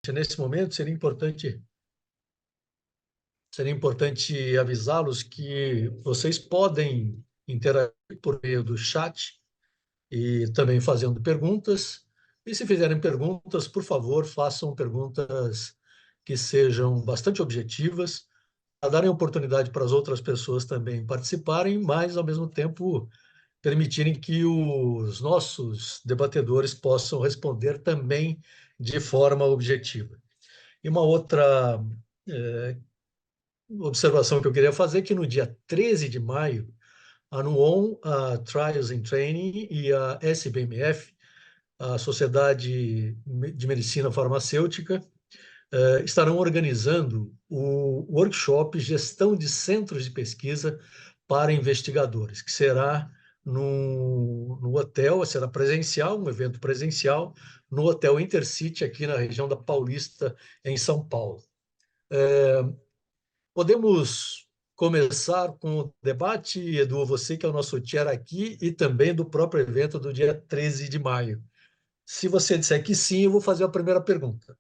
nesse momento seria importante avisá-los que vocês podem interagir por meio do chat e também fazendo perguntas. E se fizerem perguntas, por favor, façam perguntas que sejam bastante objetivas, a darem oportunidade para as outras pessoas também participarem, mas, ao mesmo tempo, permitirem que os nossos debatedores possam responder também de forma objetiva. E uma outra observação que eu queria fazer é que no dia 13 de maio, a NUON, a Trials in Training e a SBMF, a Sociedade de Medicina Farmacêutica, estarão organizando o workshop Gestão de Centros de Pesquisa para Investigadores, que será no hotel, será presencial, um evento presencial, no Hotel Intercity, aqui na região da Paulista, em São Paulo. Podemos começar com o debate, Edu, você que é o nosso chair aqui, e também do próprio evento do dia 13 de maio. Se você disser que sim, eu vou fazer a primeira pergunta.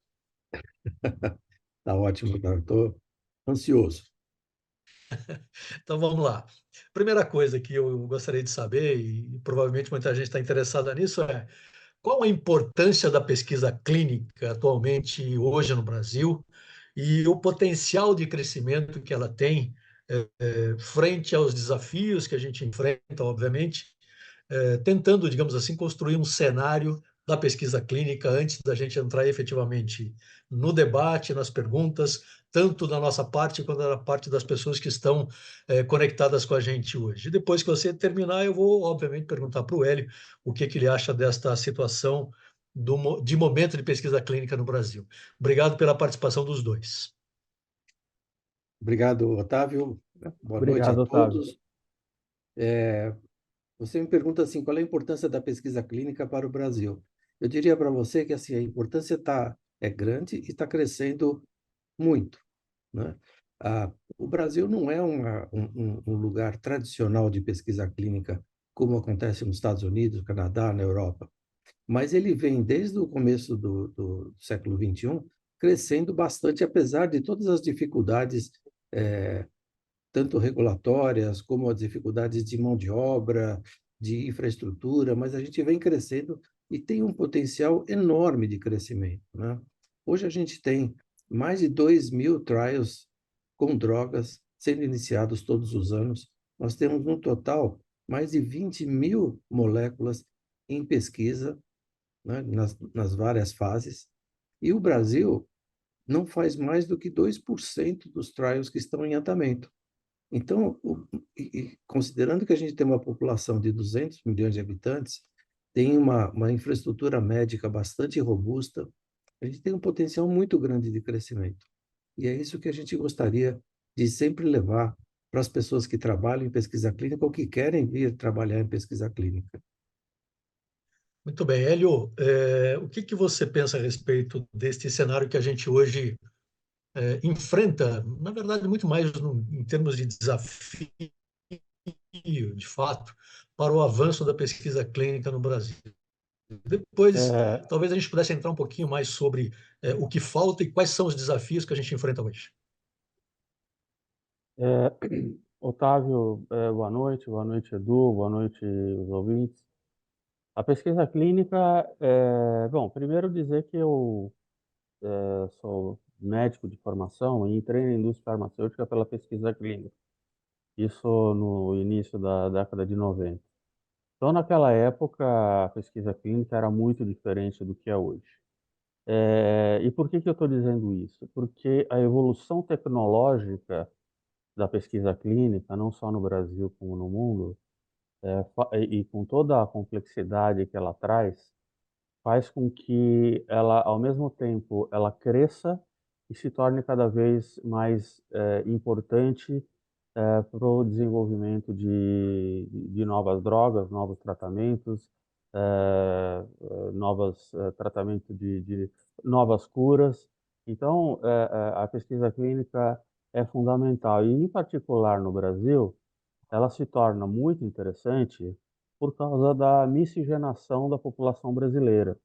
Tá ótimo, estou ansioso. Então vamos lá. Primeira coisa que eu gostaria de saber, e provavelmente muita gente está interessada nisso, é qual a importância da pesquisa clínica atualmente, hoje no Brasil, e o potencial de crescimento que ela tem frente aos desafios que a gente enfrenta, obviamente, tentando, digamos assim, construir um cenário da pesquisa clínica antes da gente entrar efetivamente no debate, nas perguntas, tanto da nossa parte quanto da parte das pessoas que estão conectadas com a gente hoje. E depois que você terminar, eu vou, obviamente, perguntar para o Hélio o que ele acha desta situação de momento de pesquisa clínica no Brasil. Obrigado pela participação dos dois. Obrigado, Otávio. Boa noite a Obrigado, Otávio. todos. Você me pergunta assim, qual é a importância da pesquisa clínica para o Brasil? Eu diria para você que assim, a importância é grande e está crescendo muito, né? O Brasil não é um lugar tradicional de pesquisa clínica, como acontece nos Estados Unidos, Canadá, na Europa, mas ele vem desde o começo do século XXI crescendo bastante, apesar de todas as dificuldades, tanto regulatórias como as dificuldades de mão de obra, de infraestrutura, mas a gente vem crescendo e tem um potencial enorme de crescimento, né? Hoje a gente tem mais de 2.000 trials com drogas sendo iniciados todos os anos. Nós temos, no total, mais de 20.000 moléculas em pesquisa, né, nas várias fases. E o Brasil não faz mais do que 2% dos trials que estão em andamento. Então, considerando que a gente tem uma população de 200 milhões de habitantes, tem uma infraestrutura médica bastante robusta, a gente tem um potencial muito grande de crescimento. E é isso que a gente gostaria de sempre levar para as pessoas que trabalham em pesquisa clínica ou que querem vir trabalhar em pesquisa clínica. Muito bem, Hélio, o que você pensa a respeito deste cenário que a gente hoje enfrenta, na verdade, muito mais em termos de desafio, de fato, para o avanço da pesquisa clínica no Brasil? Depois, É, talvez a gente pudesse entrar um pouquinho mais sobre o que falta e quais são os desafios que a gente enfrenta hoje. é, Otávio, boa noite, Edu, boa noite, os ouvintes. A pesquisa clínica, bom, primeiro dizer que eu sou médico de formação e entrei na indústria farmacêutica pela pesquisa clínica, isso no início da década de 90. Então, naquela época, a pesquisa clínica era muito diferente do que é hoje. E por que eu estou dizendo isso? Porque a evolução tecnológica da pesquisa clínica, não só no Brasil como no mundo, e com toda a complexidade que ela traz, faz com que ela, ao mesmo tempo, ela cresça e se torne cada vez mais importante para o desenvolvimento de novas drogas, novos tratamentos, novos tratamentos de novas curas. Então, a pesquisa clínica é fundamental. E, em particular, no Brasil, ela se torna muito interessante por causa da miscigenação da população brasileira.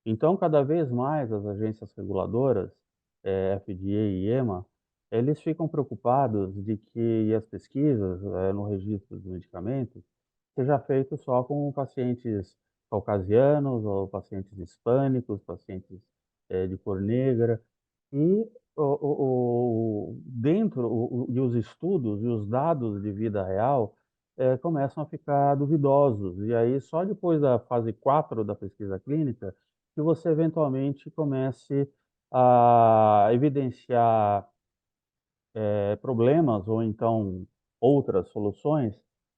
Então, cada vez mais as agências reguladoras, FDA e EMA, eles ficam preocupados de que as pesquisas, no registro dos medicamentos, seja feito só com pacientes caucasianos ou pacientes hispânicos, pacientes, de cor negra, e e os estudos e os dados de vida real, começam a ficar duvidosos. E aí só depois da fase 4 da pesquisa clínica, que você eventualmente comece a evidenciar problemas ou então outras soluções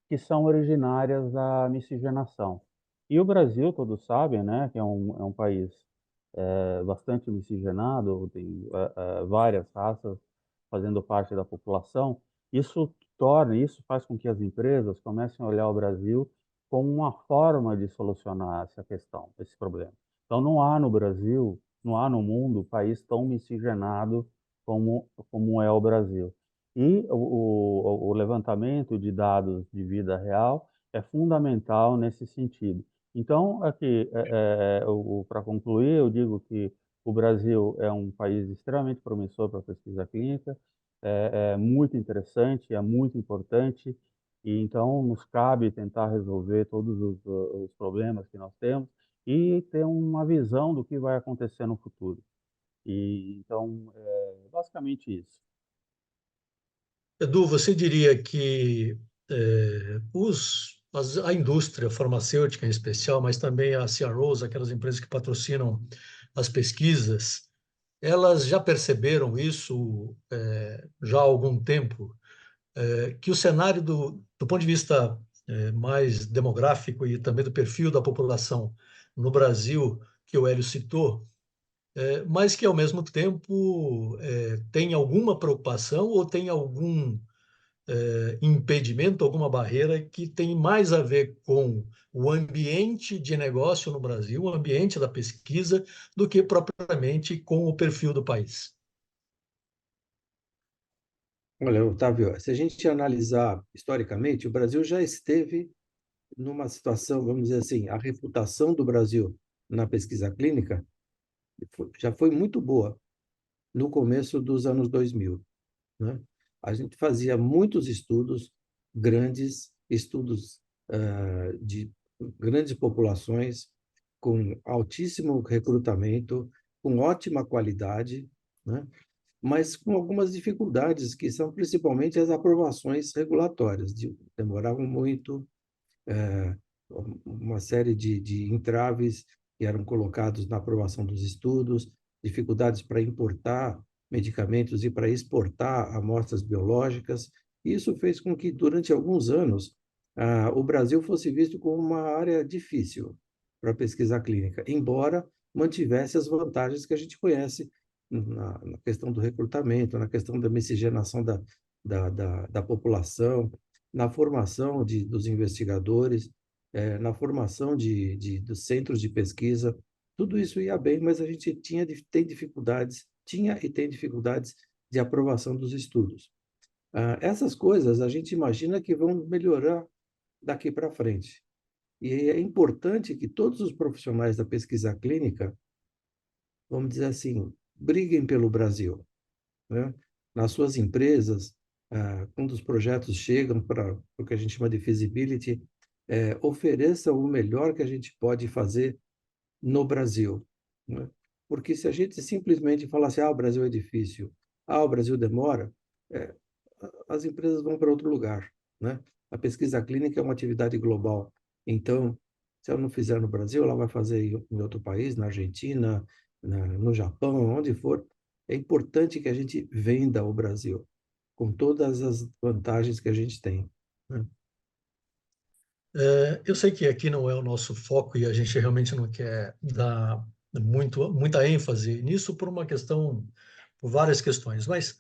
que são originárias da miscigenação. E o Brasil, todos sabem, né, que é um país bastante miscigenado, tem várias raças fazendo parte da população. Isso faz com que as empresas comecem a olhar o Brasil como uma forma de solucionar essa questão, esse problema. Então, não há no Brasil, não há no mundo país tão miscigenado como é o Brasil. E o levantamento de dados de vida real é fundamental nesse sentido. Então, aqui, para concluir, eu digo que o Brasil é um país extremamente promissor para a pesquisa clínica, é muito interessante, é muito importante, e então nos cabe tentar resolver todos os problemas que nós temos e ter uma visão do que vai acontecer no futuro. E então, é basicamente isso. Edu, você diria que a indústria farmacêutica em especial, mas também a CROs, aquelas empresas que patrocinam as pesquisas, elas já perceberam isso já há algum tempo, que o cenário do ponto de vista mais demográfico e também do perfil da população no Brasil, que o Hélio citou, mas que ao mesmo tempo tem alguma preocupação ou tem algum impedimento, alguma barreira que tem mais a ver com o ambiente de negócio no Brasil, o ambiente da pesquisa, do que propriamente com o perfil do país. Olha, Otávio, se a gente analisar historicamente, o Brasil já esteve numa situação, vamos dizer assim, a reputação do Brasil na pesquisa clínica já foi muito boa no começo dos anos 2000, né? A gente fazia muitos estudos grandes, estudos de grandes populações, com altíssimo recrutamento, com ótima qualidade, né? Mas com algumas dificuldades, que são principalmente as aprovações regulatórias, demoravam muito, uma série de entraves que eram colocados na aprovação dos estudos, dificuldades para importar medicamentos e para exportar amostras biológicas. Isso fez com que, durante alguns anos, o Brasil fosse visto como uma área difícil para pesquisa clínica, embora mantivesse as vantagens que a gente conhece na questão do recrutamento, na questão da miscigenação da população, na formação dos investigadores, na formação dos centros de pesquisa. Tudo isso ia bem, mas a gente tem dificuldades, tinha e tem dificuldades de aprovação dos estudos. Essas coisas a gente imagina que vão melhorar daqui para frente. E é importante que todos os profissionais da pesquisa clínica, vamos dizer assim, briguem pelo Brasil, né? Nas suas empresas, quando os projetos chegam para o que a gente chama de feasibility, ofereçam o melhor que a gente pode fazer no Brasil, né? Porque se a gente simplesmente falar assim, o Brasil é difícil, o Brasil demora, é, as empresas vão para outro lugar, né? A pesquisa clínica é uma atividade global. Então, se ela não fizer no Brasil, ela vai fazer em outro país, na Argentina, no Japão, onde for. É importante que a gente venda o Brasil, com todas as vantagens que a gente tem, né? Eu sei que aqui não é o nosso foco e a gente realmente não quer dar muita ênfase nisso por várias questões, mas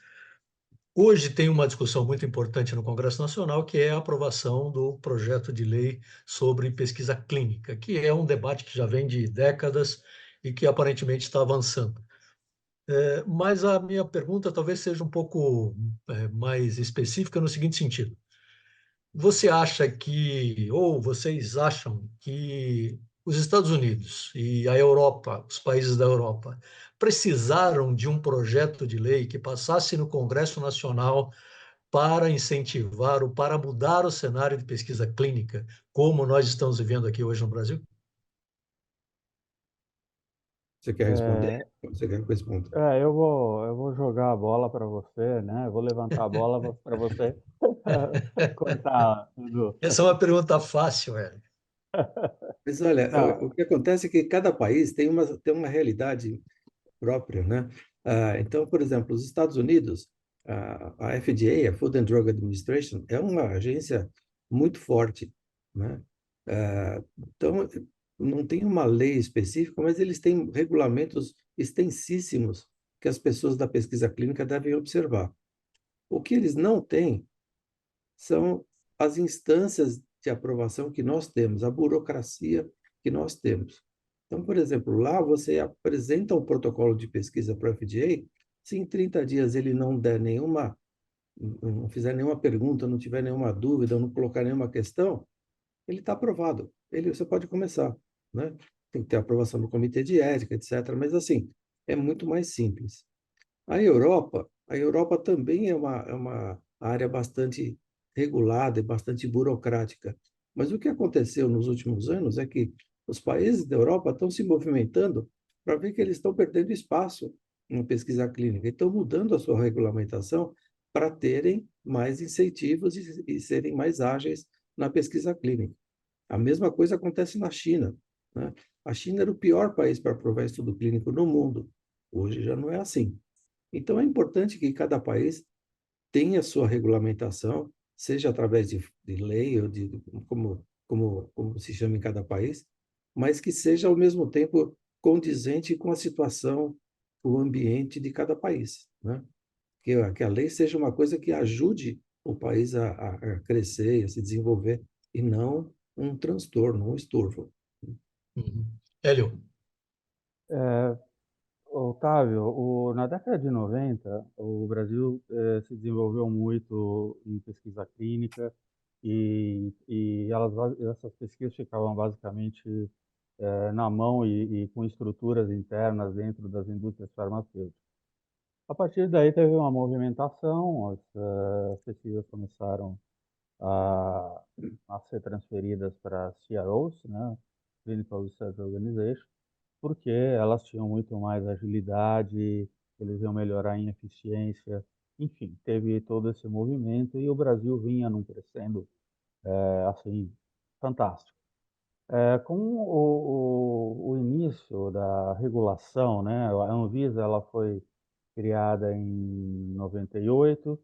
hoje tem uma discussão muito importante no Congresso Nacional, que é a aprovação do projeto de lei sobre pesquisa clínica, que é um debate que já vem de décadas e que aparentemente está avançando. Mas a minha pergunta talvez seja um pouco mais específica no seguinte sentido. Você acha que, ou vocês acham que os Estados Unidos e a Europa, os países da Europa, precisaram de um projeto de lei que passasse no Congresso Nacional para incentivar ou para mudar o cenário de pesquisa clínica, como nós estamos vivendo aqui hoje no Brasil? Você quer responder? É, Você quer que eu responda? eu vou jogar a bola para você, né? Eu vou levantar a bola para você cortar, Edu. Essa é uma pergunta fácil, velho. Mas olha, o Não, que acontece é que cada país tem uma realidade própria, né? Então, por exemplo, os Estados Unidos, a FDA, a Food and Drug Administration, é uma agência muito forte, né? Então, não tem uma lei específica, mas eles têm regulamentos extensíssimos que as pessoas da pesquisa clínica devem observar. O que eles não têm são as instâncias de aprovação que nós temos, a burocracia que nós temos. Então, por exemplo, lá você apresenta um protocolo de pesquisa para o FDA, se em 30 dias ele não fizer nenhuma pergunta, não tiver nenhuma dúvida, não colocar nenhuma questão, ele está aprovado. Você pode começar, né? Tem que ter aprovação do comitê de ética, etc. Mas, assim, é muito mais simples. A Europa também é uma área bastante regulada e bastante burocrática. Mas o que aconteceu nos últimos anos é que os países da Europa estão se movimentando para ver que eles estão perdendo espaço em pesquisa clínica e estão mudando a sua regulamentação para terem mais incentivos e serem mais ágeis na pesquisa clínica. A mesma coisa acontece na China, né? A China era o pior país para aprovar estudo clínico no mundo. Hoje já não é assim. Então, é importante que cada país tenha sua regulamentação, seja através de lei ou como se chama em cada país, mas que seja, ao mesmo tempo, condizente com a situação, o ambiente de cada país, né? Que a lei seja uma coisa que ajude o país a crescer, a se desenvolver, e não um transtorno, um estorvo. Uhum. Hélio, é, Otávio, na década de 90, o Brasil se desenvolveu muito em pesquisa clínica e essas pesquisas ficavam basicamente na mão e com estruturas internas dentro das indústrias farmacêuticas. A partir daí teve uma movimentação, as pesquisas começaram a, a ser transferidas para CROs, né, Clinical Research Organization, porque elas tinham muito mais agilidade, eles iam melhorar em eficiência, enfim, teve todo esse movimento e o Brasil vinha num crescendo assim fantástico. Com o início da regulação, né, a Anvisa ela foi criada em 98,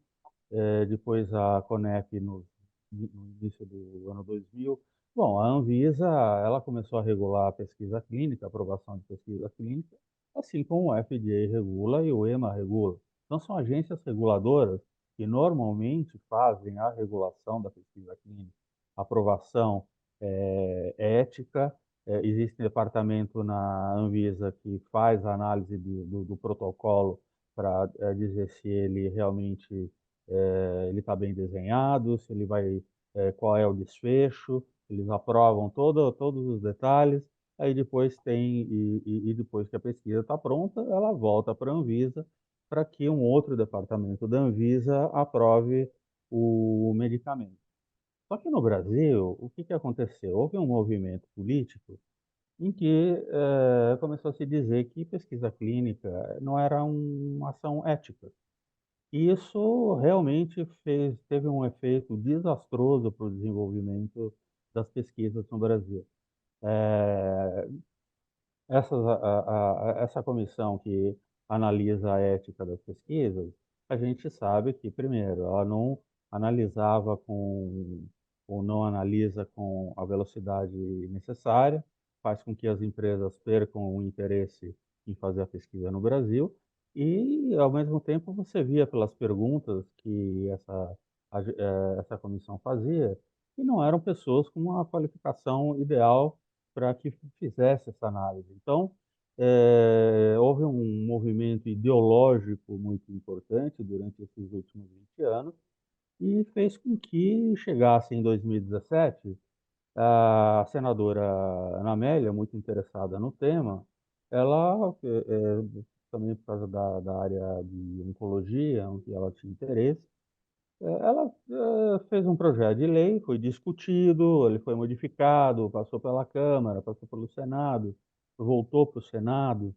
depois a CONEP no início do ano 2000. Bom, a Anvisa, ela começou a regular a pesquisa clínica, a aprovação de pesquisa clínica, assim como o FDA regula e o EMA regula. Então, são agências reguladoras que normalmente fazem a regulação da pesquisa clínica, aprovação ética. Existe um departamento na Anvisa que faz a análise do protocolo para dizer se ele realmente ele está bem desenhado, se ele vai, qual é o desfecho, eles aprovam todos os detalhes, aí depois depois que a pesquisa está pronta, ela volta para a Anvisa para que um outro departamento da Anvisa aprove o medicamento. Só que no Brasil, o que que aconteceu? Houve um movimento político em que começou a se dizer que pesquisa clínica não era uma ação ética. E isso realmente teve um efeito desastroso para o desenvolvimento das pesquisas no Brasil. Eh, essa comissão que analisa a ética das pesquisas, a gente sabe que, primeiro, ela não analisava ou não analisa com a velocidade necessária, faz com que as empresas percam o interesse em fazer a pesquisa no Brasil, e, ao mesmo tempo, você via pelas perguntas que essa comissão fazia, que não eram pessoas com uma qualificação ideal para que fizesse essa análise. Então, houve um movimento ideológico muito importante durante esses últimos 20 anos e fez com que chegasse em 2017 A senadora Ana Amélia, muito interessada no tema, ela, também por causa da área de oncologia, onde ela tinha interesse, ela fez um projeto de lei, foi discutido, ele foi modificado, passou pela Câmara, passou pelo Senado, voltou para o Senado.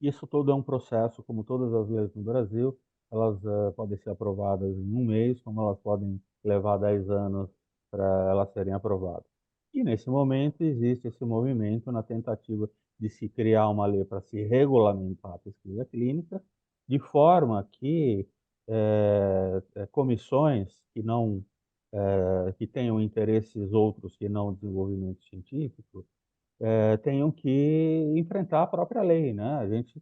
Isso todo é um processo, como todas as leis no Brasil, elas podem ser aprovadas em um mês, como elas podem levar 10 anos para elas serem aprovadas. E nesse momento existe esse movimento na tentativa de se criar uma lei para se regulamentar a pesquisa clínica, de forma que comissões que não que tenham interesses outros que não o desenvolvimento científico tenham que enfrentar a própria lei, né? A gente,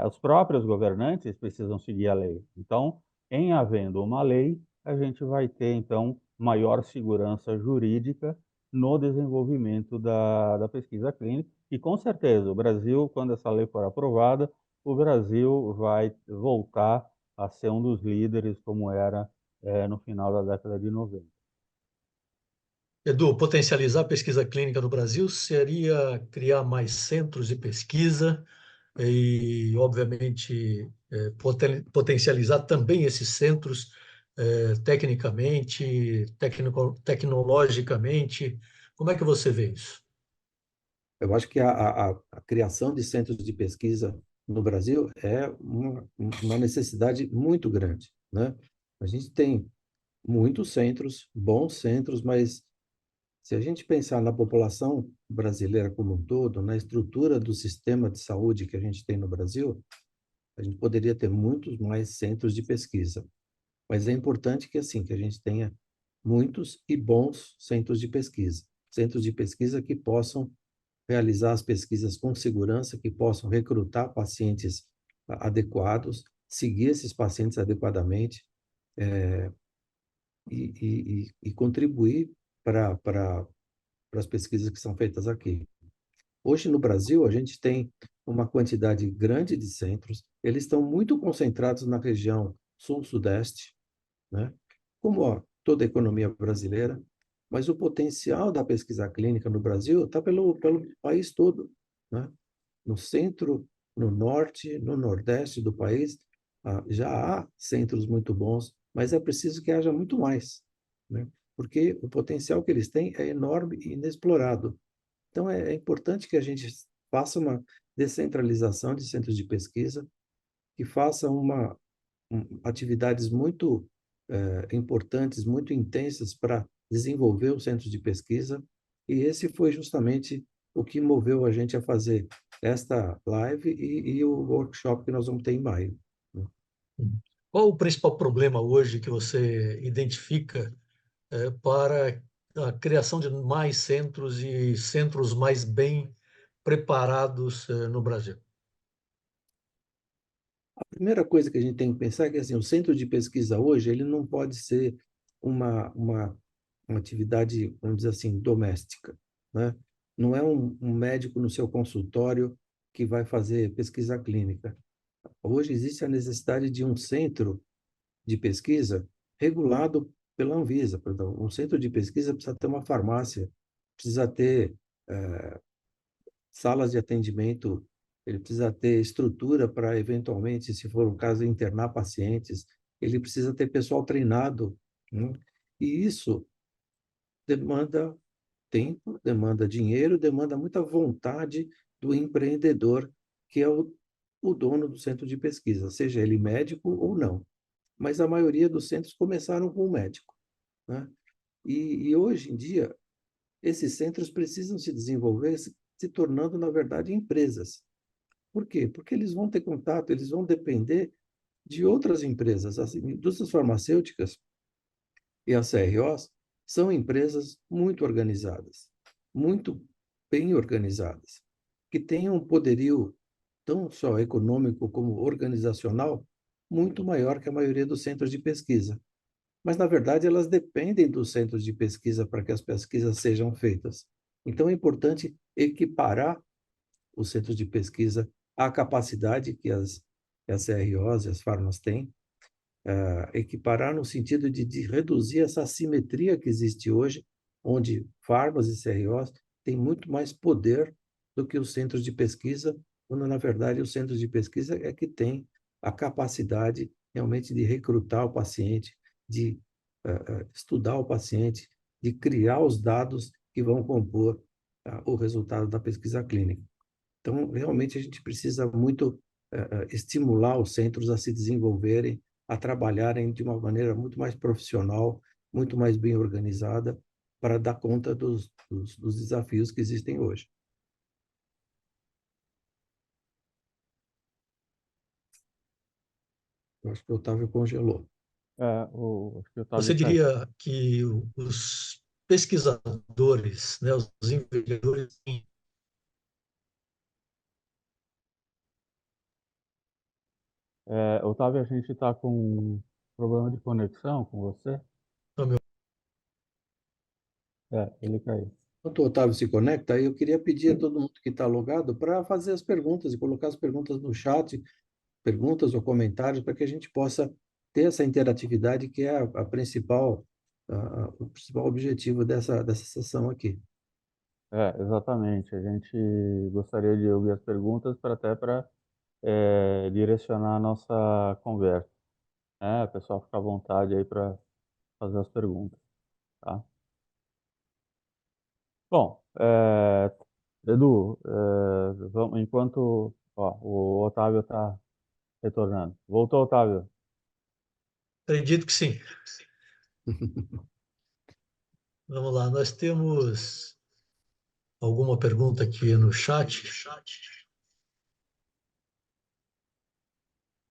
os próprios governantes precisam seguir a lei. Então, em havendo uma lei, a gente vai ter, então, maior segurança jurídica no desenvolvimento da pesquisa clínica. E, com certeza, o Brasil, quando essa lei for aprovada, o Brasil vai voltar a ser um dos líderes, como era no final da década de 90. Edu, potencializar a pesquisa clínica no Brasil seria criar mais centros de pesquisa e, obviamente, potencializar também esses centros tecnicamente, tecnologicamente. Como é que você vê isso? Eu acho que a criação de centros de pesquisa no Brasil é uma necessidade muito grande, né? A gente tem muitos centros, bons centros, mas se a gente pensar na população brasileira como um todo, na estrutura do sistema de saúde que a gente tem no Brasil, a gente poderia ter muitos mais centros de pesquisa. Mas é importante que assim, que a gente tenha muitos e bons centros de pesquisa que possam realizar as pesquisas com segurança, que possam recrutar pacientes adequados, seguir esses pacientes adequadamente e contribuir para as pesquisas que são feitas aqui. Hoje, no Brasil, a gente tem uma quantidade grande de centros, eles estão muito concentrados na região sul-sudeste, né? Como toda a economia brasileira, mas o potencial da pesquisa clínica no Brasil está pelo país todo, né? No centro, no norte, no nordeste do país, já há centros muito bons, mas é preciso que haja muito mais, né? Porque o potencial que eles têm é enorme e inexplorado. Então, é importante que a gente faça uma descentralização de centros de pesquisa, que faça atividades muito importantes, muito intensas para desenvolver os centros de pesquisa, e esse foi justamente o que moveu a gente a fazer esta live e o workshop que nós vamos ter em maio, né? Qual o principal problema hoje que você identifica para a criação de mais centros e centros mais bem preparados no Brasil? A primeira coisa que a gente tem que pensar é que assim, o centro de pesquisa hoje ele não pode ser uma atividade, vamos dizer assim, doméstica, né? Não é um médico no seu consultório que vai fazer pesquisa clínica. Hoje existe a necessidade de um centro de pesquisa regulado pela Anvisa. Perdão. Um centro de pesquisa precisa ter uma farmácia, precisa ter salas de atendimento, ele precisa ter estrutura para, eventualmente, se for o caso, internar pacientes, ele precisa ter pessoal treinado, né? E isso demanda tempo, demanda dinheiro, demanda muita vontade do empreendedor, que é o dono do centro de pesquisa, seja ele médico ou não. Mas a maioria dos centros começaram com o médico, né? E hoje em dia, esses centros precisam se desenvolver, se tornando, na verdade, empresas. Por quê? Porque eles vão ter contato, eles vão depender de outras empresas. As indústrias farmacêuticas e as CROs são empresas muito organizadas, muito bem organizadas, que têm um poderio não só econômico como organizacional muito maior que a maioria dos centros de pesquisa. Mas, na verdade, elas dependem dos centros de pesquisa para que as pesquisas sejam feitas. Então, é importante equiparar os centros de pesquisa à capacidade que as CROs e as farmas têm, equiparar no sentido de reduzir essa assimetria que existe hoje onde farmas e CROs têm muito mais poder do que os centros de pesquisa, quando, na verdade, os centros de pesquisa é que têm a capacidade realmente de recrutar o paciente, de estudar o paciente, de criar os dados que vão compor o resultado da pesquisa clínica. Então, realmente, a gente precisa muito estimular os centros a se desenvolverem, a trabalharem de uma maneira muito mais profissional, muito mais bem organizada, para dar conta dos desafios que existem hoje. Eu acho que o Otávio congelou. Acho que o Você Otávio caiu. diria que os pesquisadores, né, os investigadores, Otávio, a gente está com um problema de conexão com você. Ele caiu. Enquanto o Otávio se conecta, eu queria pedir a todo mundo que está logado para fazer as perguntas e colocar as perguntas no chat, perguntas ou comentários, para que a gente possa ter essa interatividade que é a principal, o principal objetivo dessa sessão aqui. Exatamente. A gente gostaria de ouvir as perguntas para direcionar a nossa conversa. O pessoal fica à vontade aí para fazer as perguntas, tá? Bom, Edu, enquanto o Otávio está retornando. Voltou, Otávio? acredito que sim. Vamos lá, nós temos alguma pergunta aqui no chat?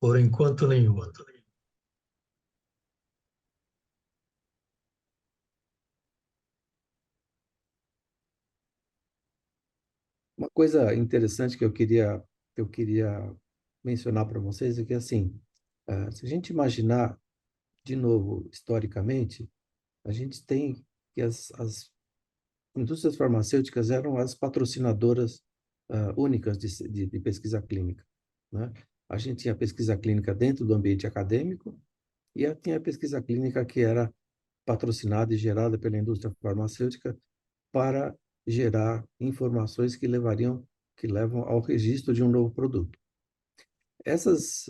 Por enquanto, nenhuma. Uma coisa interessante que eu queria mencionar para vocês é que, assim, se a gente imaginar, de novo, historicamente, a gente tem que as indústrias farmacêuticas eram as patrocinadoras únicas de pesquisa clínica, né? A gente tinha pesquisa clínica dentro do ambiente acadêmico e tinha a pesquisa clínica que era patrocinada e gerada pela indústria farmacêutica para gerar informações que levam ao registro de um novo produto. Essas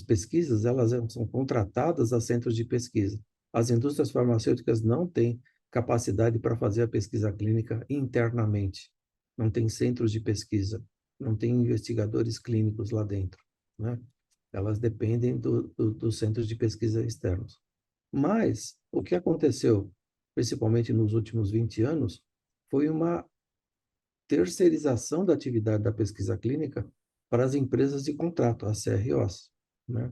pesquisas, elas são contratadas a centros de pesquisa. As indústrias farmacêuticas não têm capacidade para fazer a pesquisa clínica internamente. Não tem centros de pesquisa, não tem investigadores clínicos lá dentro, né? Elas dependem dos centros de pesquisa externos. Mas o que aconteceu, principalmente nos últimos 20 anos, foi uma terceirização da atividade da pesquisa clínica para as empresas de contrato, as CROs, né?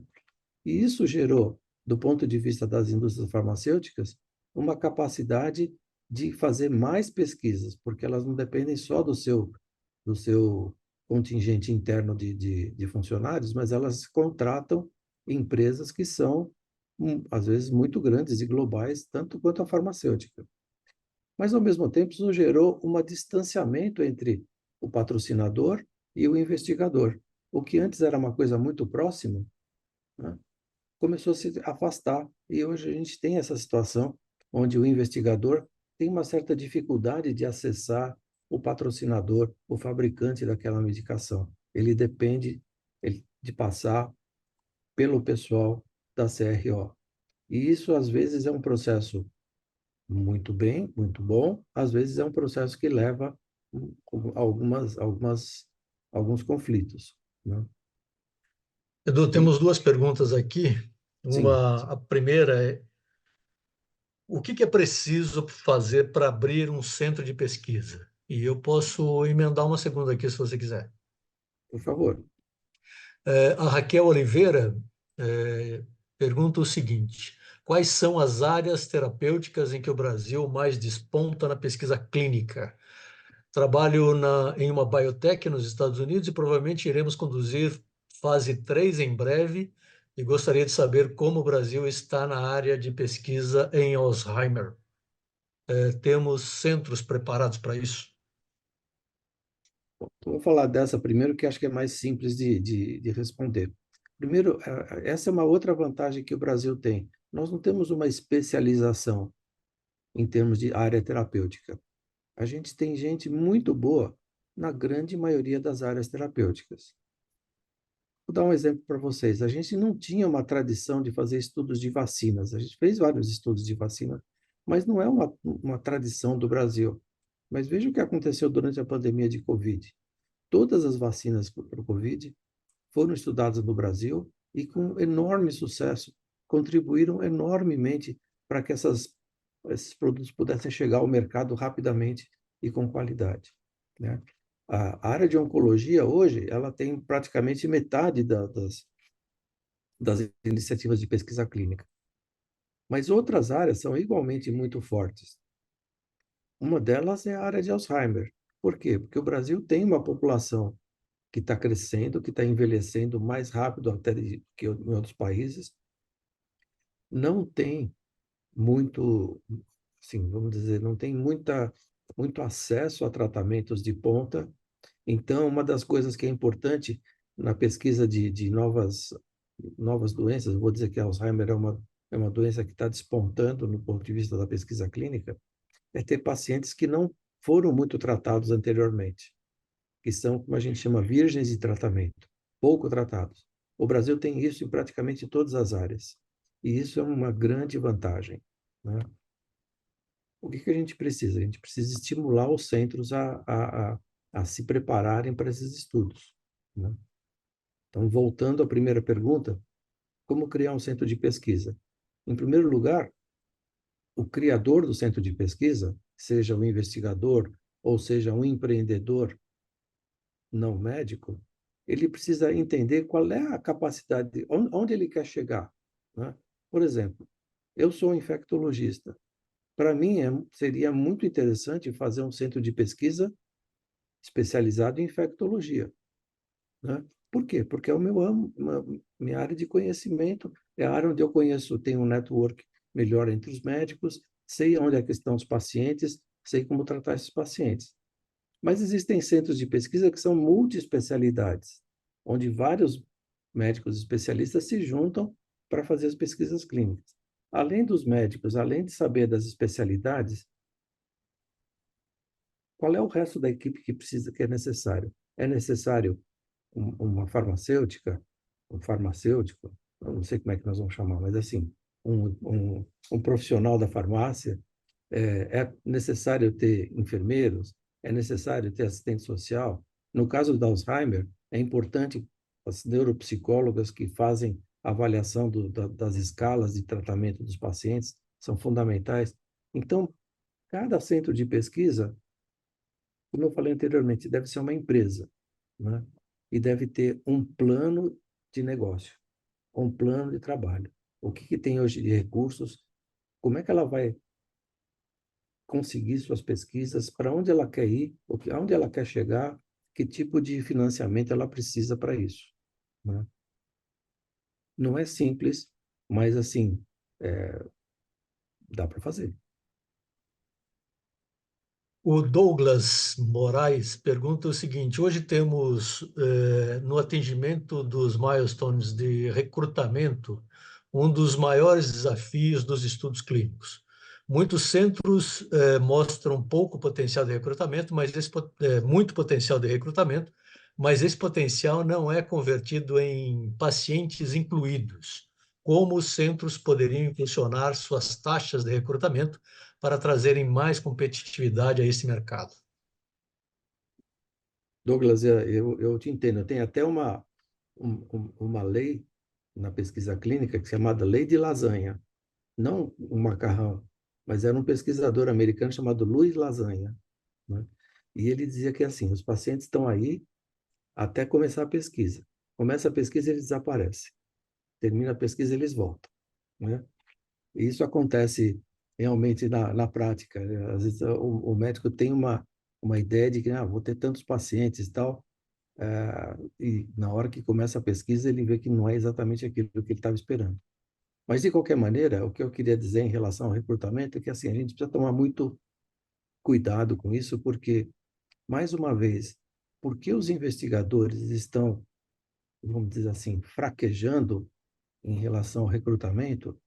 E isso gerou, do ponto de vista das indústrias farmacêuticas, uma capacidade de fazer mais pesquisas, porque elas não dependem só do seu contingente interno de funcionários, mas elas contratam empresas que são, às vezes, muito grandes e globais, tanto quanto a farmacêutica. Mas, ao mesmo tempo, isso gerou um distanciamento entre o patrocinador e o investigador. O que antes era uma coisa muito próxima, né, começou a se afastar. E hoje a gente tem essa situação onde o investigador tem uma certa dificuldade de acessar o patrocinador, o fabricante daquela medicação. Ele depende de passar pelo pessoal da CRO. E isso, às vezes, é um processo muito bem, muito bom. Às vezes é um processo que leva alguns conflitos, né? Edu, E, temos duas perguntas aqui. sim, A primeira é: o que é preciso fazer para abrir um centro de pesquisa? E eu posso emendar uma segunda aqui, se você quiser. por favor. A Raquel Oliveira pergunta o seguinte: quais são as áreas terapêuticas em que o Brasil mais desponta na pesquisa clínica? Trabalho em uma biotech nos Estados Unidos e provavelmente iremos conduzir fase 3 em breve e gostaria de saber como o Brasil está na área de pesquisa em Alzheimer. Temos centros preparados para isso? Bom, então, vou falar dessa primeiro, que acho que é mais simples de responder. Primeiro, essa é uma outra vantagem que o Brasil tem. Nós não temos uma especialização. em termos de área terapêutica. A gente tem gente muito boa na grande maioria das áreas terapêuticas. Vou dar um exemplo para vocês. A gente não tinha uma tradição de fazer estudos de vacinas. A gente fez vários estudos de vacina, mas não é uma tradição do Brasil. Mas veja o que aconteceu durante a pandemia de Covid. Todas as vacinas para o Covid foram estudadas no Brasil e com enorme sucesso, contribuíram enormemente para que esses produtos pudessem chegar ao mercado rapidamente e com qualidade, né? A área de oncologia hoje, ela tem praticamente metade das iniciativas de pesquisa clínica, mas outras áreas são igualmente muito fortes. Uma delas é a área de Alzheimer. Por quê? Porque o Brasil tem uma população que está crescendo, que está envelhecendo mais rápido até que em outros países, não tem muito, assim, vamos dizer, não tem muito acesso a tratamentos de ponta. Então, uma das coisas que é importante na pesquisa de novas doenças, vou dizer que Alzheimer é uma doença que está despontando no ponto de vista da pesquisa clínica, é ter pacientes que não foram muito tratados anteriormente, que são, como a gente chama, virgens de tratamento, pouco tratados. O Brasil tem isso em praticamente todas as áreas. E isso é uma grande vantagem, né? O que a gente precisa? A gente precisa estimular os centros a se prepararem para esses estudos, né? Então, voltando à primeira pergunta, como criar um centro de pesquisa? Em primeiro lugar, o criador do centro de pesquisa, seja um investigador ou seja um empreendedor não médico, ele precisa entender qual é a capacidade, onde ele quer chegar, né? Por exemplo, eu sou um infectologista. Para mim, seria muito interessante fazer um centro de pesquisa especializado em infectologia, né? Por quê? Porque é o minha área de conhecimento, é a área onde eu conheço, tenho um network melhor entre os médicos, sei onde é que estão os pacientes, sei como tratar esses pacientes. Mas existem centros de pesquisa que são multiespecialidades, onde vários médicos especialistas se juntam para fazer as pesquisas clínicas. Além dos médicos, além de saber das especialidades, qual é o resto da equipe que é necessário? É necessário uma farmacêutica, um farmacêutico, eu não sei como é que nós vamos chamar, mas assim, um profissional da farmácia, é necessário ter enfermeiros, é necessário ter assistente social. No caso do Alzheimer, é importante as neuropsicólogas que fazem a avaliação das escalas de tratamento dos pacientes, são fundamentais. Então, cada centro de pesquisa, como eu falei anteriormente, deve ser uma empresa, né? E deve ter um plano de negócio, um plano de trabalho. O que tem hoje de recursos, como é que ela vai conseguir suas pesquisas, para onde ela quer ir, aonde ela quer chegar, que tipo de financiamento ela precisa para isso, né? Não é simples, mas assim, dá para fazer. O Douglas Moraes pergunta o seguinte: hoje temos no atendimento dos milestones de recrutamento um dos maiores desafios dos estudos clínicos. Muitos centros mostram pouco potencial de recrutamento, muito potencial de recrutamento, mas esse potencial não é convertido em pacientes incluídos. Como os centros poderiam impulsionar suas taxas de recrutamento para trazerem mais competitividade a esse mercado? Douglas, eu te entendo. Tem até uma lei na pesquisa clínica que é chamada Lei de Lasanha. Não um macarrão, mas era um pesquisador americano chamado Louis Lasanha, né? E ele dizia que assim, os pacientes estão aí até começar a pesquisa. Começa a pesquisa, eles desaparecem. Termina a pesquisa, eles voltam, né? E isso acontece realmente na prática, né? Às vezes o médico tem uma ideia de que vou ter tantos pacientes e tal, e na hora que começa a pesquisa, ele vê que não é exatamente aquilo que ele estava esperando. Mas, de qualquer maneira, o que eu queria dizer em relação ao recrutamento é que assim, a gente precisa tomar muito cuidado com isso, porque, mais uma vez, porque os investigadores estão, vamos dizer assim, fraquejando em relação ao recrutamento,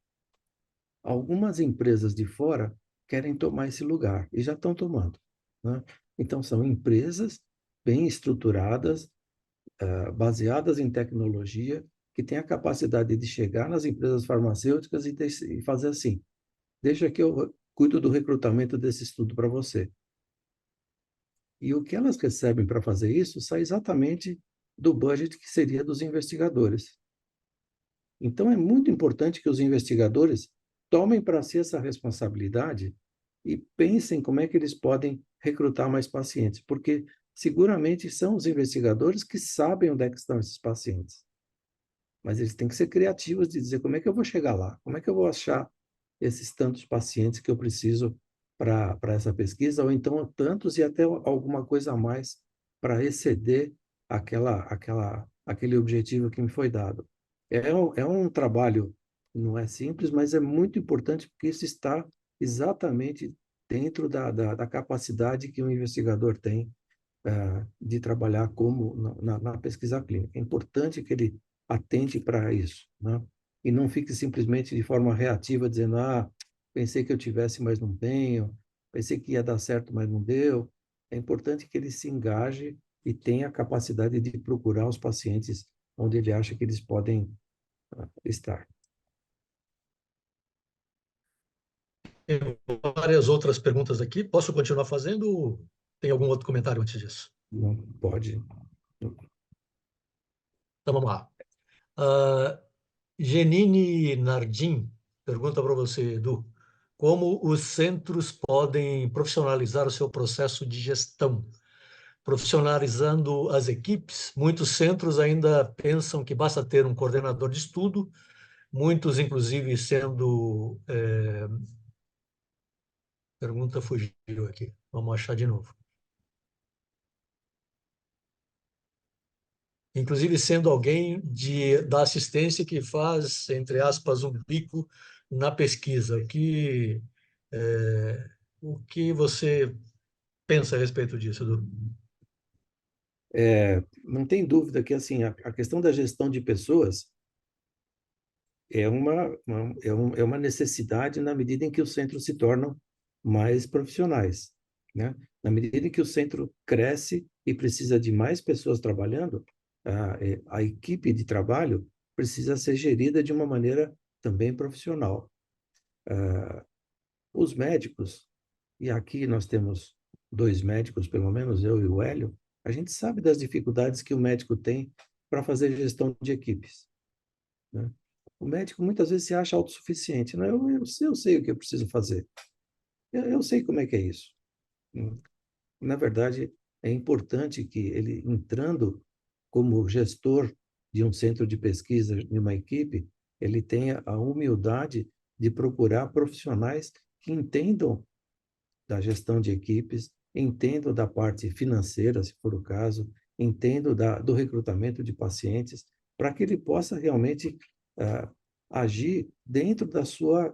algumas empresas de fora querem tomar esse lugar e já estão tomando, né? Então, são empresas bem estruturadas, baseadas em tecnologia, que têm a capacidade de chegar nas empresas farmacêuticas e fazer assim: deixa que eu cuido do recrutamento desse estudo para você. E o que elas recebem para fazer isso sai exatamente do budget que seria dos investigadores. Então, é muito importante que os investigadores tomem para si essa responsabilidade e pensem como é que eles podem recrutar mais pacientes, porque seguramente são os investigadores que sabem onde é que estão esses pacientes. Mas eles têm que ser criativos de dizer como é que eu vou chegar lá, como é que eu vou achar esses tantos pacientes que eu preciso para essa pesquisa, ou então tantos e até alguma coisa a mais para exceder aquele objetivo que me foi dado. É um trabalho, não é simples, mas é muito importante porque isso está exatamente dentro da capacidade que o investigador tem de trabalhar como na pesquisa clínica. É importante que ele atente para isso, né? E não fique simplesmente de forma reativa dizendo, pensei que eu tivesse, mas não tenho, pensei que ia dar certo, mas não deu. É importante que ele se engaje e tenha a capacidade de procurar os pacientes onde ele acha que eles podem estar. Tem várias outras perguntas aqui. Posso continuar fazendo? Tem algum outro comentário antes disso? Não pode. Então vamos lá. Uh, Genine Nardim pergunta para você, Edu, como os centros podem profissionalizar o seu processo de gestão? Profissionalizando as equipes, muitos centros ainda pensam que basta ter um coordenador de estudo, muitos, inclusive, sendo. Pergunta fugiu aqui. Vamos achar de novo. Inclusive sendo alguém da assistência que faz, entre aspas, um bico na pesquisa. O que você pensa a respeito disso, Edu? Não tem dúvida que assim a questão da gestão de pessoas é uma necessidade na medida em que os centros se tornam mais profissionais, né? Na medida em que o centro cresce e precisa de mais pessoas trabalhando, a equipe de trabalho precisa ser gerida de uma maneira também profissional. Os médicos, e aqui nós temos dois médicos, pelo menos eu e o Hélio, a gente sabe das dificuldades que o médico tem para fazer gestão de equipes, né? O médico muitas vezes se acha autossuficiente, né? Eu sei o que eu preciso fazer. Eu sei como é que é isso. Na verdade, é importante que ele, entrando como gestor de um centro de pesquisa, de uma equipe, ele tenha a humildade de procurar profissionais que entendam da gestão de equipes, entendam da parte financeira, se for o caso, entendam do recrutamento de pacientes, para que ele possa realmente ah, agir dentro da sua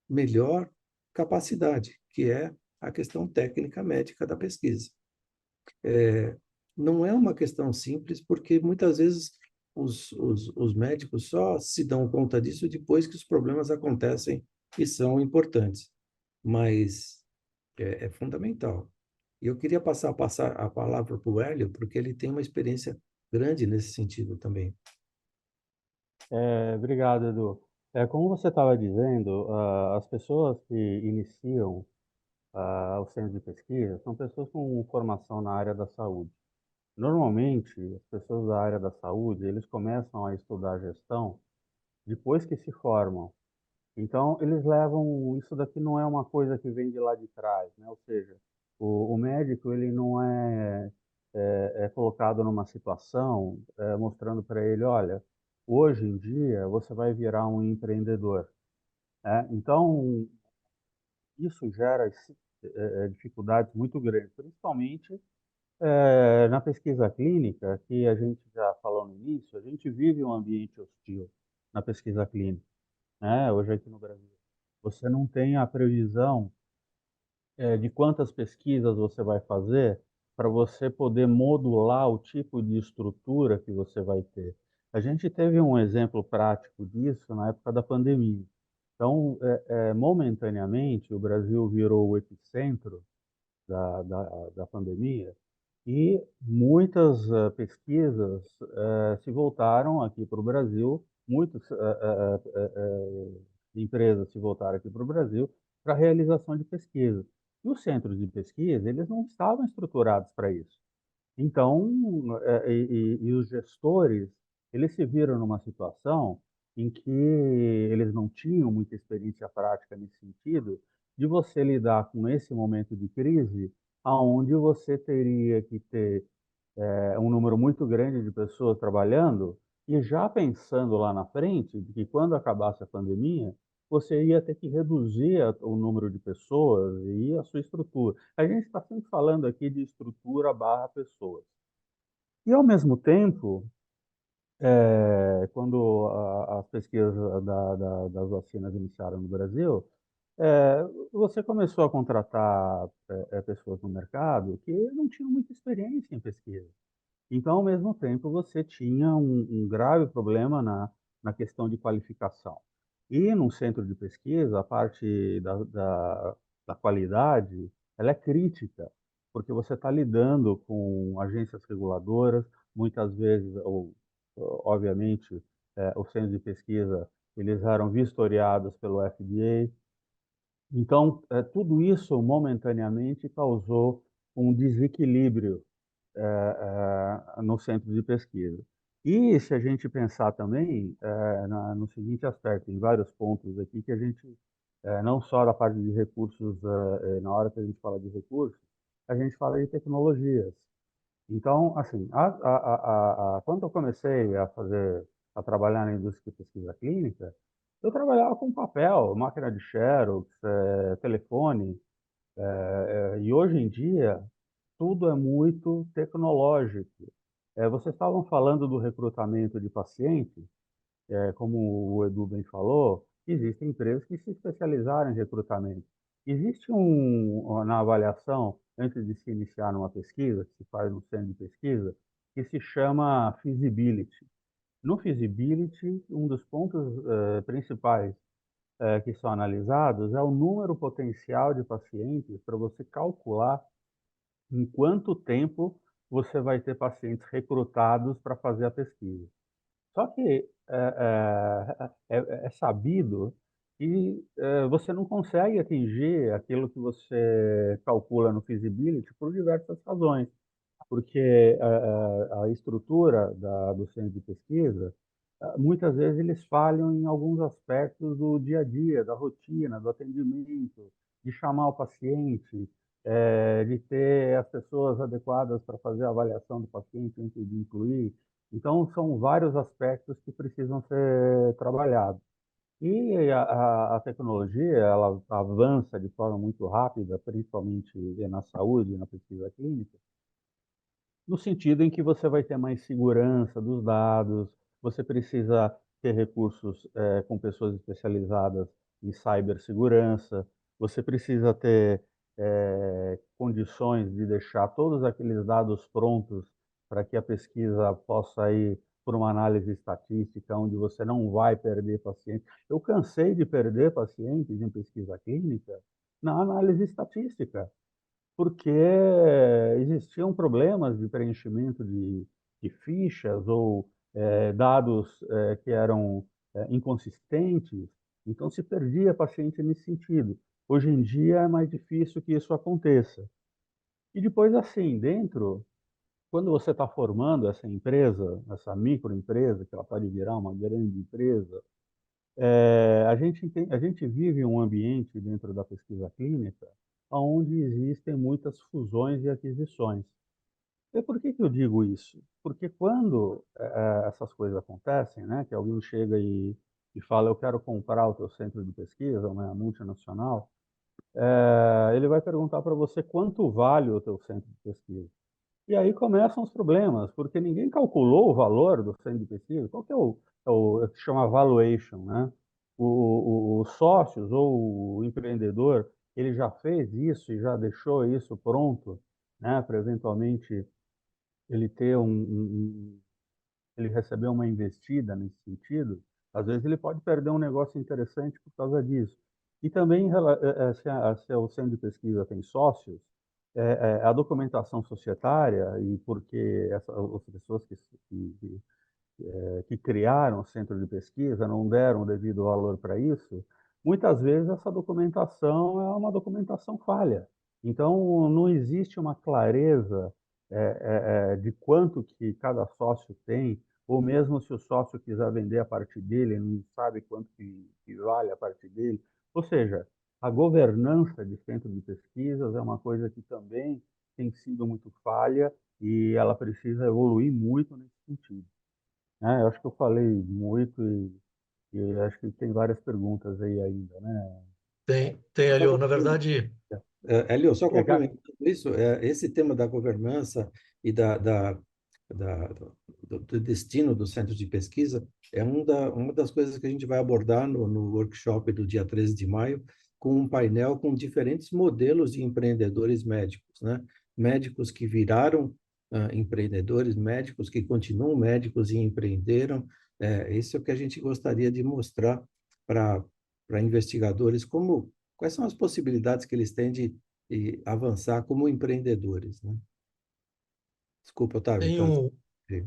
melhor capacidade, que é a questão técnica médica da pesquisa. Não é uma questão simples, porque muitas vezes os médicos só se dão conta disso depois que os problemas acontecem e são importantes, mas é fundamental. E eu queria passar a palavra para o Hélio, porque ele tem uma experiência grande nesse sentido também. Obrigado, Edu. Como você estava dizendo, as pessoas que iniciam o centro de pesquisa são pessoas com formação na área da saúde. Normalmente, as pessoas da área da saúde, eles começam a estudar gestão depois que se formam. Então, eles levam, isso daqui não é uma coisa que vem de lá de trás, né? Ou seja, o médico, ele não é colocado numa situação mostrando para ele, olha, hoje em dia você vai virar um empreendedor, né? Então, isso gera dificuldades muito grandes, principalmente na pesquisa clínica, que a gente já falou no início, a gente vive um ambiente hostil na pesquisa clínica, né? Hoje aqui no Brasil. Você não tem a previsão de quantas pesquisas você vai fazer para você poder modular o tipo de estrutura que você vai ter. A gente teve um exemplo prático disso na época da pandemia. Então, momentaneamente, o Brasil virou o epicentro da pandemia e muitas pesquisas se voltaram aqui para o Brasil, muitas empresas se voltaram aqui para o Brasil para a realização de pesquisa. E os centros de pesquisa, eles não estavam estruturados para isso. Então, e os gestores, eles se viram numa situação em que eles não tinham muita experiência prática nesse sentido, de você lidar com esse momento de crise, aonde você teria que ter um número muito grande de pessoas trabalhando e já pensando lá na frente de que quando acabasse a pandemia, você ia ter que reduzir o número de pessoas e a sua estrutura. A gente está sempre falando aqui de estrutura barra pessoas. E, ao mesmo tempo, quando as pesquisas das vacinas iniciaram no Brasil, você começou a contratar pessoas no mercado que não tinham muita experiência em pesquisa. Então, ao mesmo tempo, você tinha um grave problema na questão de qualificação. E num centro de pesquisa, a parte da qualidade, ela é crítica, porque você está lidando com agências reguladoras, muitas vezes, ou obviamente, os centros de pesquisa, eles eram vistoriados pelo FDA. Então, tudo isso momentaneamente causou um desequilíbrio no centro de pesquisa. E se a gente pensar também no seguinte aspecto, tem vários pontos aqui que a gente, não só da parte de recursos, na hora que a gente fala de recursos, a gente fala de tecnologias. Então, assim, quando eu comecei a trabalhar na indústria de pesquisa clínica, eu trabalhava com papel, máquina de xerox, telefone, e hoje em dia tudo é muito tecnológico. Vocês estavam falando do recrutamento de pacientes, como o Edu bem falou, existem empresas que se especializaram em recrutamento. Existe na avaliação, antes de se iniciar numa pesquisa, que se faz no centro de pesquisa, que se chama feasibility. No feasibility, um dos pontos principais que são analisados é o número potencial de pacientes para você calcular em quanto tempo você vai ter pacientes recrutados para fazer a pesquisa. Só que é sabido que você não consegue atingir aquilo que você calcula no feasibility por diversas razões, porque a estrutura do centro de pesquisa, muitas vezes eles falham em alguns aspectos do dia a dia, da rotina, do atendimento, de chamar o paciente, de ter as pessoas adequadas para fazer a avaliação do paciente antes de incluir. Então, são vários aspectos que precisam ser trabalhados. E a tecnologia, ela avança de forma muito rápida, principalmente na saúde, na pesquisa clínica, no sentido em que você vai ter mais segurança dos dados, você precisa ter recursos com pessoas especializadas em cibersegurança, você precisa ter condições de deixar todos aqueles dados prontos para que a pesquisa possa ir por uma análise estatística, onde você não vai perder pacientes. Eu cansei de perder pacientes em pesquisa clínica na análise estatística porque existiam problemas de preenchimento de fichas ou dados que eram inconsistentes, então se perdia paciente nesse sentido. Hoje em dia é mais difícil que isso aconteça. E depois, assim, dentro, quando você está formando essa empresa, essa microempresa, que ela pode virar uma grande empresa, a gente vive um ambiente dentro da pesquisa clínica onde existem muitas fusões e aquisições. E por que eu digo isso? Porque quando essas coisas acontecem, né, que alguém chega e fala, eu quero comprar o teu centro de pesquisa, uma multinacional, ele vai perguntar para você quanto vale o teu centro de pesquisa. E aí começam os problemas, porque ninguém calculou o valor do centro de pesquisa. Qual que é o que chama valuation, né? Os sócios ou o empreendedor, ele já fez isso e já deixou isso pronto, né? Para eventualmente ele ter ele receber uma investida nesse sentido. Às vezes ele pode perder um negócio interessante por causa disso. E também, se o centro de pesquisa tem sócios, a documentação societária, e porque as pessoas que criaram o centro de pesquisa não deram o devido valor para isso, muitas vezes essa documentação é uma documentação falha. Então, não existe uma clareza de quanto que cada sócio tem, ou mesmo se o sócio quiser vender a parte dele, ele não sabe quanto que vale a parte dele. Ou seja, a governança de centro de pesquisas é uma coisa que também tem sido muito falha e ela precisa evoluir muito nesse sentido. Eu acho que eu falei muito e acho que tem várias perguntas aí ainda, né? Tem Só ali, na complementando, verdade, Hélio, só É, complementando isso, esse tema da governança e do destino do centro de pesquisa é uma das coisas que a gente vai abordar no workshop do dia 13 de maio, com um painel com diferentes modelos de empreendedores médicos, né? Médicos que viraram empreendedores, médicos que continuam médicos e empreenderam. Isso é o que a gente gostaria de mostrar para investigadores, quais são as possibilidades que eles têm de avançar como empreendedores, né? Desculpa, Otávio, tem tá? um,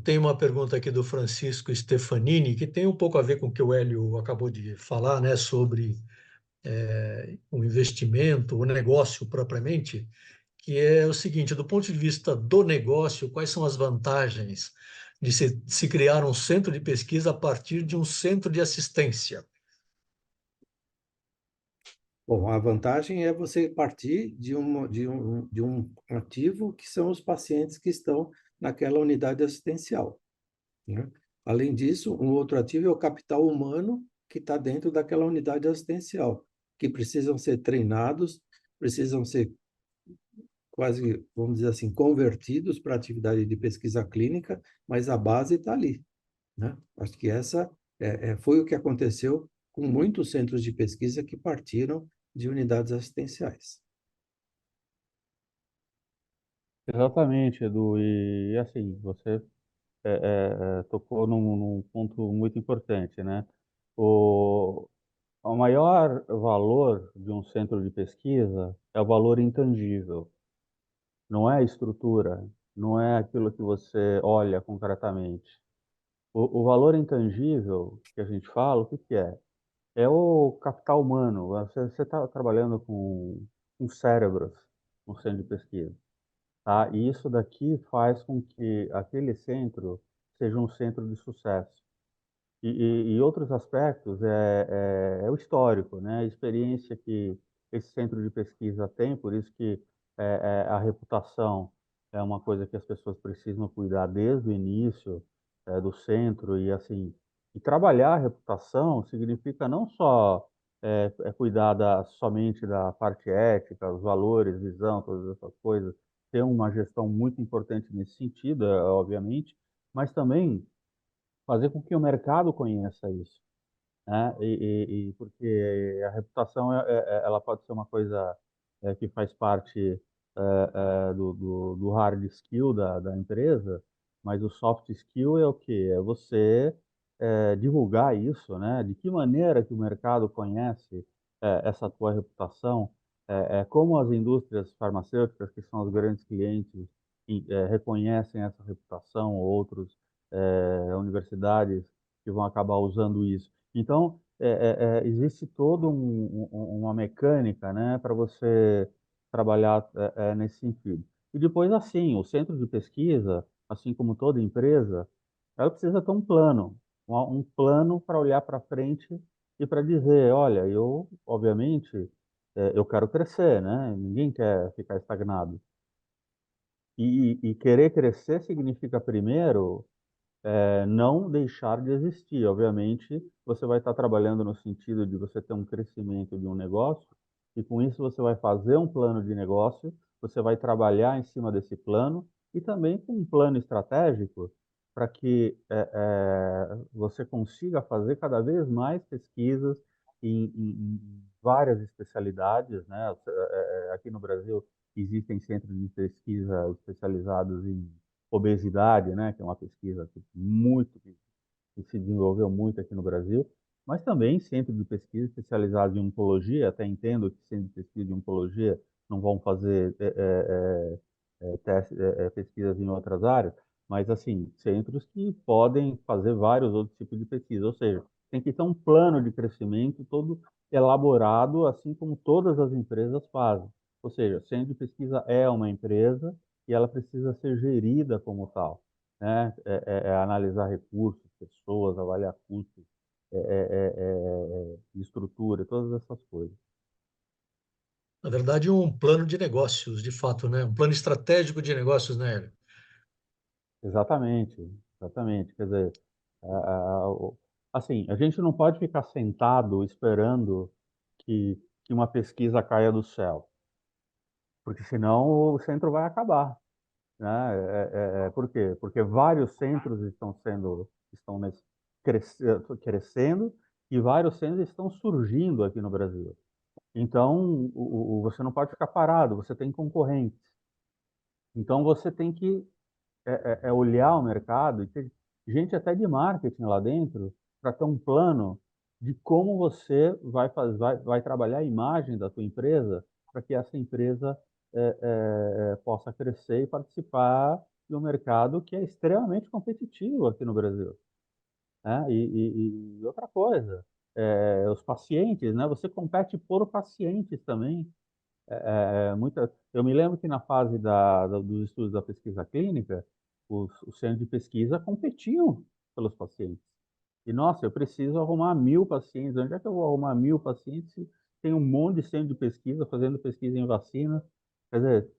tem uma pergunta aqui do Francisco Stefanini, que tem um pouco a ver com o que o Hélio acabou de falar, né, sobre o investimento, o negócio propriamente, que é o seguinte: do ponto de vista do negócio, quais são as vantagens de se criar um centro de pesquisa a partir de um centro de assistência? Bom, a vantagem é você partir de um ativo que são os pacientes que estão naquela unidade assistencial, né? Além disso, um outro ativo é o capital humano que está dentro daquela unidade assistencial, que precisam ser treinados, precisam ser quase, vamos dizer assim, convertidos para a atividade de pesquisa clínica, mas a base está ali, né? Acho que essa foi o que aconteceu com muitos centros de pesquisa que partiram de unidades assistenciais. exatamente, Edu. E assim, você tocou num ponto muito importante, né? O, o maior valor de um centro de pesquisa é o valor intangível, não é a estrutura, não é aquilo que você olha concretamente. O valor intangível que a gente fala, o que que é? É o capital humano. Você está trabalhando com cérebros no centro de pesquisa, tá? E isso daqui faz com que aquele centro seja um centro de sucesso. E outros aspectos é o histórico, né? A experiência que esse centro de pesquisa tem, por isso que a reputação é uma coisa que as pessoas precisam cuidar desde o início do centro e assim, e trabalhar a reputação significa não só cuidar somente da parte ética, os valores, visão, todas essas coisas, ter uma gestão muito importante nesse sentido, obviamente, mas também fazer com que o mercado conheça isso, né? E porque a reputação ela pode ser uma coisa que faz parte do hard skill da empresa, mas o soft skill é o quê? É você divulgar isso, né? De que maneira que o mercado conhece essa tua reputação, como as indústrias farmacêuticas, que são os grandes clientes, reconhecem essa reputação, ou outros universidades que vão acabar usando isso. Então, existe toda uma mecânica, né, para você trabalhar nesse sentido. E depois, assim, o centro de pesquisa, assim como toda empresa, ela precisa ter um plano, um plano para olhar para frente e para dizer, olha, eu, obviamente, eu quero crescer, né? Ninguém quer ficar estagnado. E querer crescer significa, primeiro, não deixar de existir. Obviamente, você vai estar trabalhando no sentido de você ter um crescimento de um negócio, e com isso você vai fazer um plano de negócio, você vai trabalhar em cima desse plano, e também com um plano estratégico para que você consiga fazer cada vez mais pesquisas em várias especialidades, né? Aqui no Brasil existem centros de pesquisa especializados em obesidade, né, que é uma pesquisa muito que se desenvolveu muito aqui no Brasil, mas também centro de pesquisa especializado em oncologia. Até entendo que centro de pesquisa de oncologia não vão fazer pesquisas em outras áreas, mas assim, centros que podem fazer vários outros tipos de pesquisa, ou seja, tem que ter um plano de crescimento todo elaborado, assim como todas as empresas fazem. Ou seja, centro de pesquisa é uma empresa e ela precisa ser gerida como tal, né? Analisar recursos, pessoas, avaliar custos, estrutura, todas essas coisas. Na verdade, um plano de negócios, de fato, né? Um plano estratégico de negócios, né, Hélio? Exatamente, exatamente. Quer dizer, assim, a gente não pode ficar sentado esperando que uma pesquisa caia do céu, porque senão o centro vai acabar, né? Por quê? Porque vários centros crescendo e vários centros estão surgindo aqui no Brasil. Então, você não pode ficar parado, você tem concorrentes. Então, você tem que olhar o mercado e ter gente até de marketing lá dentro para ter um plano de como você vai trabalhar a imagem da tua empresa para que essa empresa possa crescer e participar de um mercado que é extremamente competitivo aqui no Brasil, né? E outra coisa, os pacientes, né? Você compete por pacientes também. Eu me lembro que na fase dos estudos da pesquisa clínica, os centros de pesquisa competiam pelos pacientes. E, nossa, eu preciso arrumar 1.000 pacientes. Onde é que eu vou arrumar 1.000 pacientes se tem um monte de centro de pesquisa fazendo pesquisa em vacina? Quer dizer,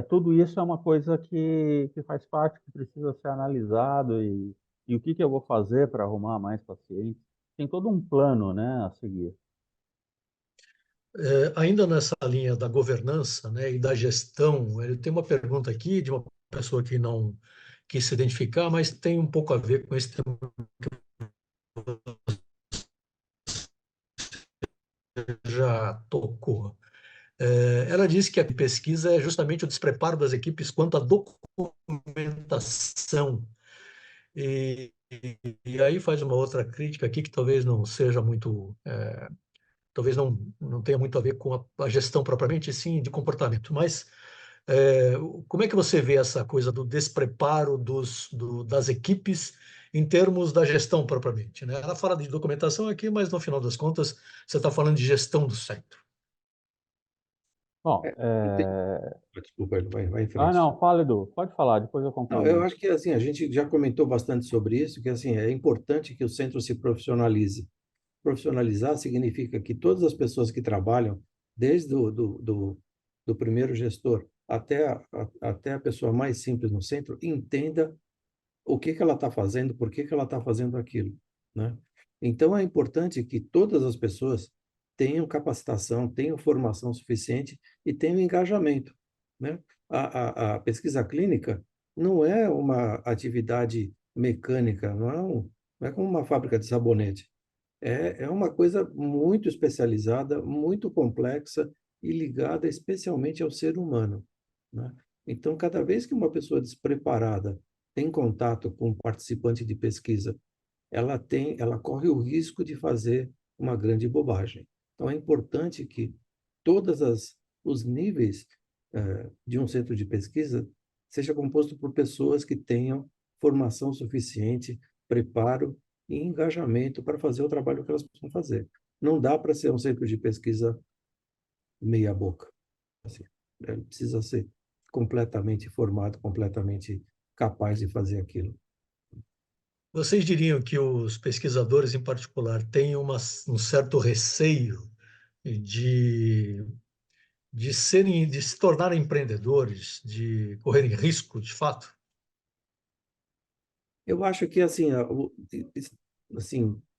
tudo isso é uma coisa que faz parte, que precisa ser analisado e o que que eu vou fazer para arrumar mais pacientes. Tem todo um plano, né, a seguir. Ainda nessa linha da governança, né, e da gestão, eu tenho uma pergunta aqui de uma pessoa que não quis se identificar, mas tem um pouco a ver com esse tema que já tocou. Ela disse que a pesquisa é justamente o despreparo das equipes quanto à documentação. E aí faz uma outra crítica aqui que talvez não seja muito, talvez não tenha muito a ver com a gestão propriamente, sim de comportamento. Mas é, como é que você vê essa coisa do despreparo das equipes em termos da gestão propriamente, né? Ela fala de documentação aqui, mas no final das contas você está falando de gestão do centro. Bom, Eu tenho- Desculpa, vai em frente. não, fala, Edu. Pode falar, depois eu Não, eu complemento. acho que assim, a gente já comentou bastante sobre isso, que assim, é importante que o centro se profissionalize. Profissionalizar significa que todas as pessoas que trabalham, desde do primeiro gestor até a pessoa mais simples no centro, entenda o que que ela está fazendo, por que que ela está fazendo aquilo, né? Então, é importante que todas as pessoas tenham capacitação, tenham formação suficiente e tenham engajamento, né? A pesquisa clínica não é uma atividade mecânica, não é como uma fábrica de sabonete. É uma coisa muito especializada, muito complexa e ligada especialmente ao ser humano, né? Então, cada vez que uma pessoa despreparada tem contato com um participante de pesquisa, ela corre o risco de fazer uma grande bobagem. Então, é importante que os níveis de um centro de pesquisa seja composto por pessoas que tenham formação suficiente, preparo e engajamento para fazer o trabalho que elas precisam fazer. Não dá para ser um centro de pesquisa meia boca. Assim, ele precisa ser completamente formado, completamente capaz de fazer aquilo. Vocês diriam que os pesquisadores, em particular, têm um certo receio de, de se tornarem empreendedores, de correrem risco, de fato? Eu acho que assim,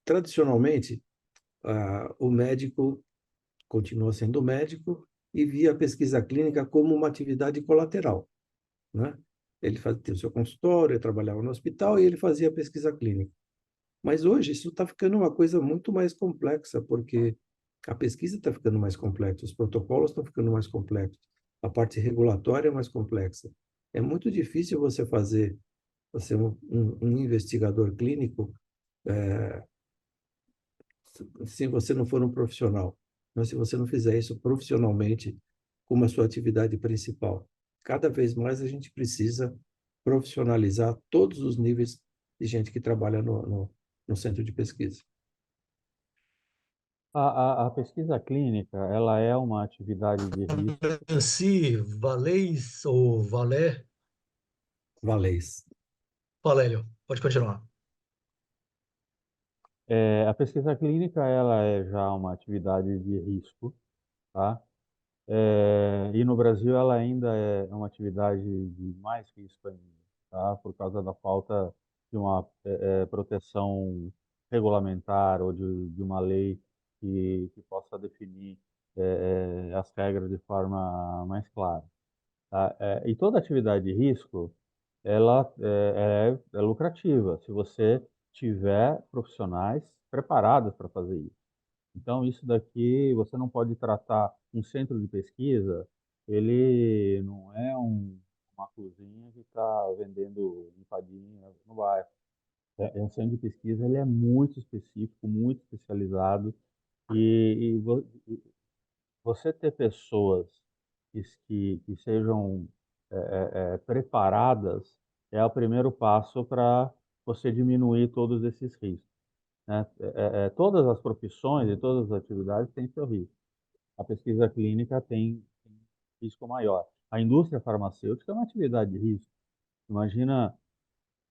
tradicionalmente, o médico continua sendo médico e via a pesquisa clínica como uma atividade colateral, né? Ele tinha o seu consultório, ele trabalhava no hospital e ele fazia pesquisa clínica. Mas hoje isso está ficando uma coisa muito mais complexa, porque a pesquisa está ficando mais complexa, os protocolos estão ficando mais complexos, a parte regulatória é mais complexa. É muito difícil você ser um investigador clínico se você não for um profissional, mas se você não fizer isso profissionalmente como a sua atividade principal. Cada vez mais a gente precisa profissionalizar todos os níveis de gente que trabalha no centro de pesquisa. A pesquisa clínica, ela é uma atividade de risco. Nancy, Valês ou Valé? Valês. Valélio, pode continuar. A pesquisa clínica, ela é já uma atividade de risco, tá? E no Brasil ela ainda é uma atividade de mais risco ainda, tá? Por causa da falta de uma proteção regulamentar ou de uma lei que possa definir as regras de forma mais clara, tá? E toda atividade de risco, ela é lucrativa, se você tiver profissionais preparados para fazer isso. Então, isso daqui, você não pode tratar um centro de pesquisa, ele não é uma cozinha que está vendendo empadinha no bairro. Um centro de pesquisa, ele é muito específico, muito especializado, e você ter pessoas que sejam preparadas é o primeiro passo para você diminuir todos esses riscos, né? Todas as profissões e todas as atividades têm seu risco. A pesquisa clínica tem risco maior. A indústria farmacêutica é uma atividade de risco. Imagina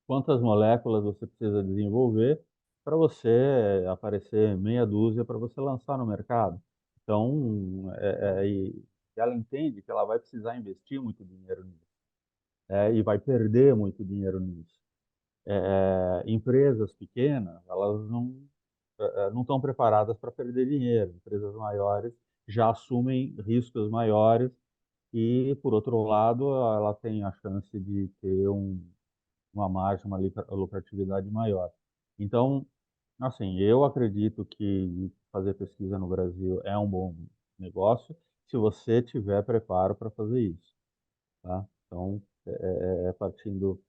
quantas moléculas você precisa desenvolver para você aparecer meia dúzia para você lançar no mercado. Então, e ela entende que ela vai precisar investir muito dinheiro nisso, e vai perder muito dinheiro nisso. Empresas pequenas, elas não estão preparadas para perder dinheiro. Empresas maiores já assumem riscos maiores e, por outro lado, ela tem a chance de ter uma margem, uma lucratividade maior. Então, assim, eu acredito que fazer pesquisa no Brasil é um bom negócio se você tiver preparo para fazer isso, tá? Então, partindo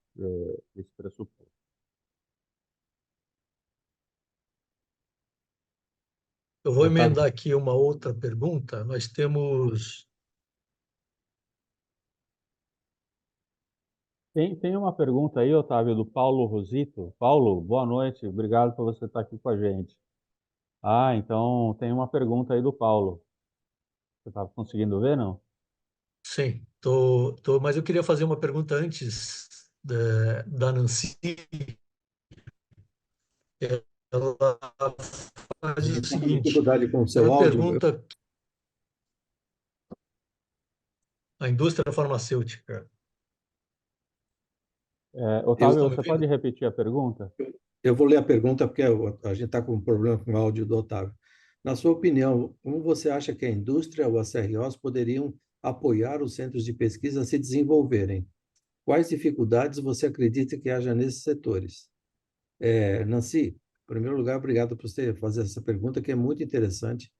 desse pressuposto. Eu vou Otávio, emendar aqui uma outra pergunta. Nós temos. Tem uma pergunta aí, Otávio, do Paulo Rosito. Paulo, boa noite, obrigado por você estar aqui com a gente. Ah, então tem uma pergunta aí do Paulo. Você está conseguindo ver, não? Sim, mas eu queria fazer uma pergunta antes da Nancy. Ela a faz gente o está com seguinte: dificuldade com o seu ela áudio. pergunta a indústria farmacêutica. Eu, Otávio, Estão me você pode ouvindo? repetir a pergunta? eu vou ler a pergunta porque a gente está com um problema com o áudio do Otávio. Na sua opinião, como você acha que a indústria ou as CROs poderiam apoiar os centros de pesquisa a se desenvolverem? Quais dificuldades você acredita que haja nesses setores? Nancy, em primeiro lugar, obrigado por você fazer essa pergunta, que é muito interessante.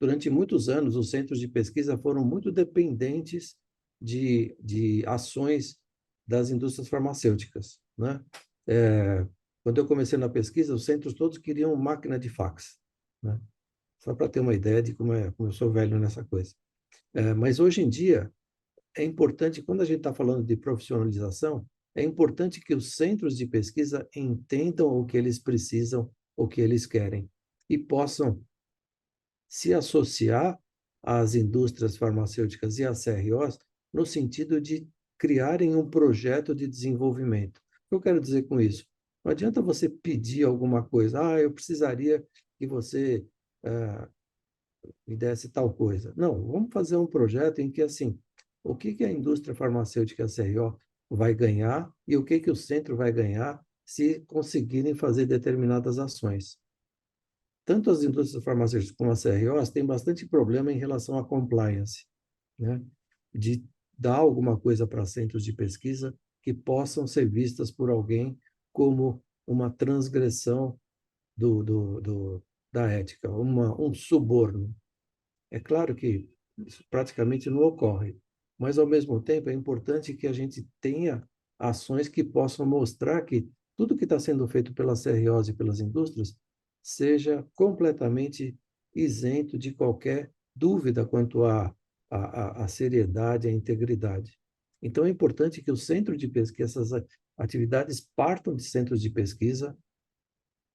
Durante muitos anos, os centros de pesquisa foram muito dependentes de ações das indústrias farmacêuticas, né? É, quando eu comecei na pesquisa, os centros todos queriam máquina de fax, né? Só para ter uma ideia de como eu sou velho nessa coisa. Mas hoje em dia, é importante, quando a gente está falando de profissionalização, é importante que os centros de pesquisa entendam o que eles precisam, o que eles querem, e possam se associar às indústrias farmacêuticas e às CROs no sentido de criarem um projeto de desenvolvimento. O que eu quero dizer com isso? Não adianta você pedir alguma coisa, eu precisaria que você me desse tal coisa. Não, vamos fazer um projeto em que, assim, o que a indústria farmacêutica CRO vai ganhar e o que o centro vai ganhar se conseguirem fazer determinadas ações. Tanto as indústrias farmacêuticas como as CROs têm bastante problema em relação à compliance, né? De dar alguma coisa para centros de pesquisa que possam ser vistas por alguém como uma transgressão da ética, um suborno. É claro que isso praticamente não ocorre, mas, ao mesmo tempo, é importante que a gente tenha ações que possam mostrar que tudo que está sendo feito pela CROs e pelas indústrias seja completamente isento de qualquer dúvida quanto à seriedade, à integridade. Então, é importante que o centro de pesquisa, essas atividades partam de centros de pesquisa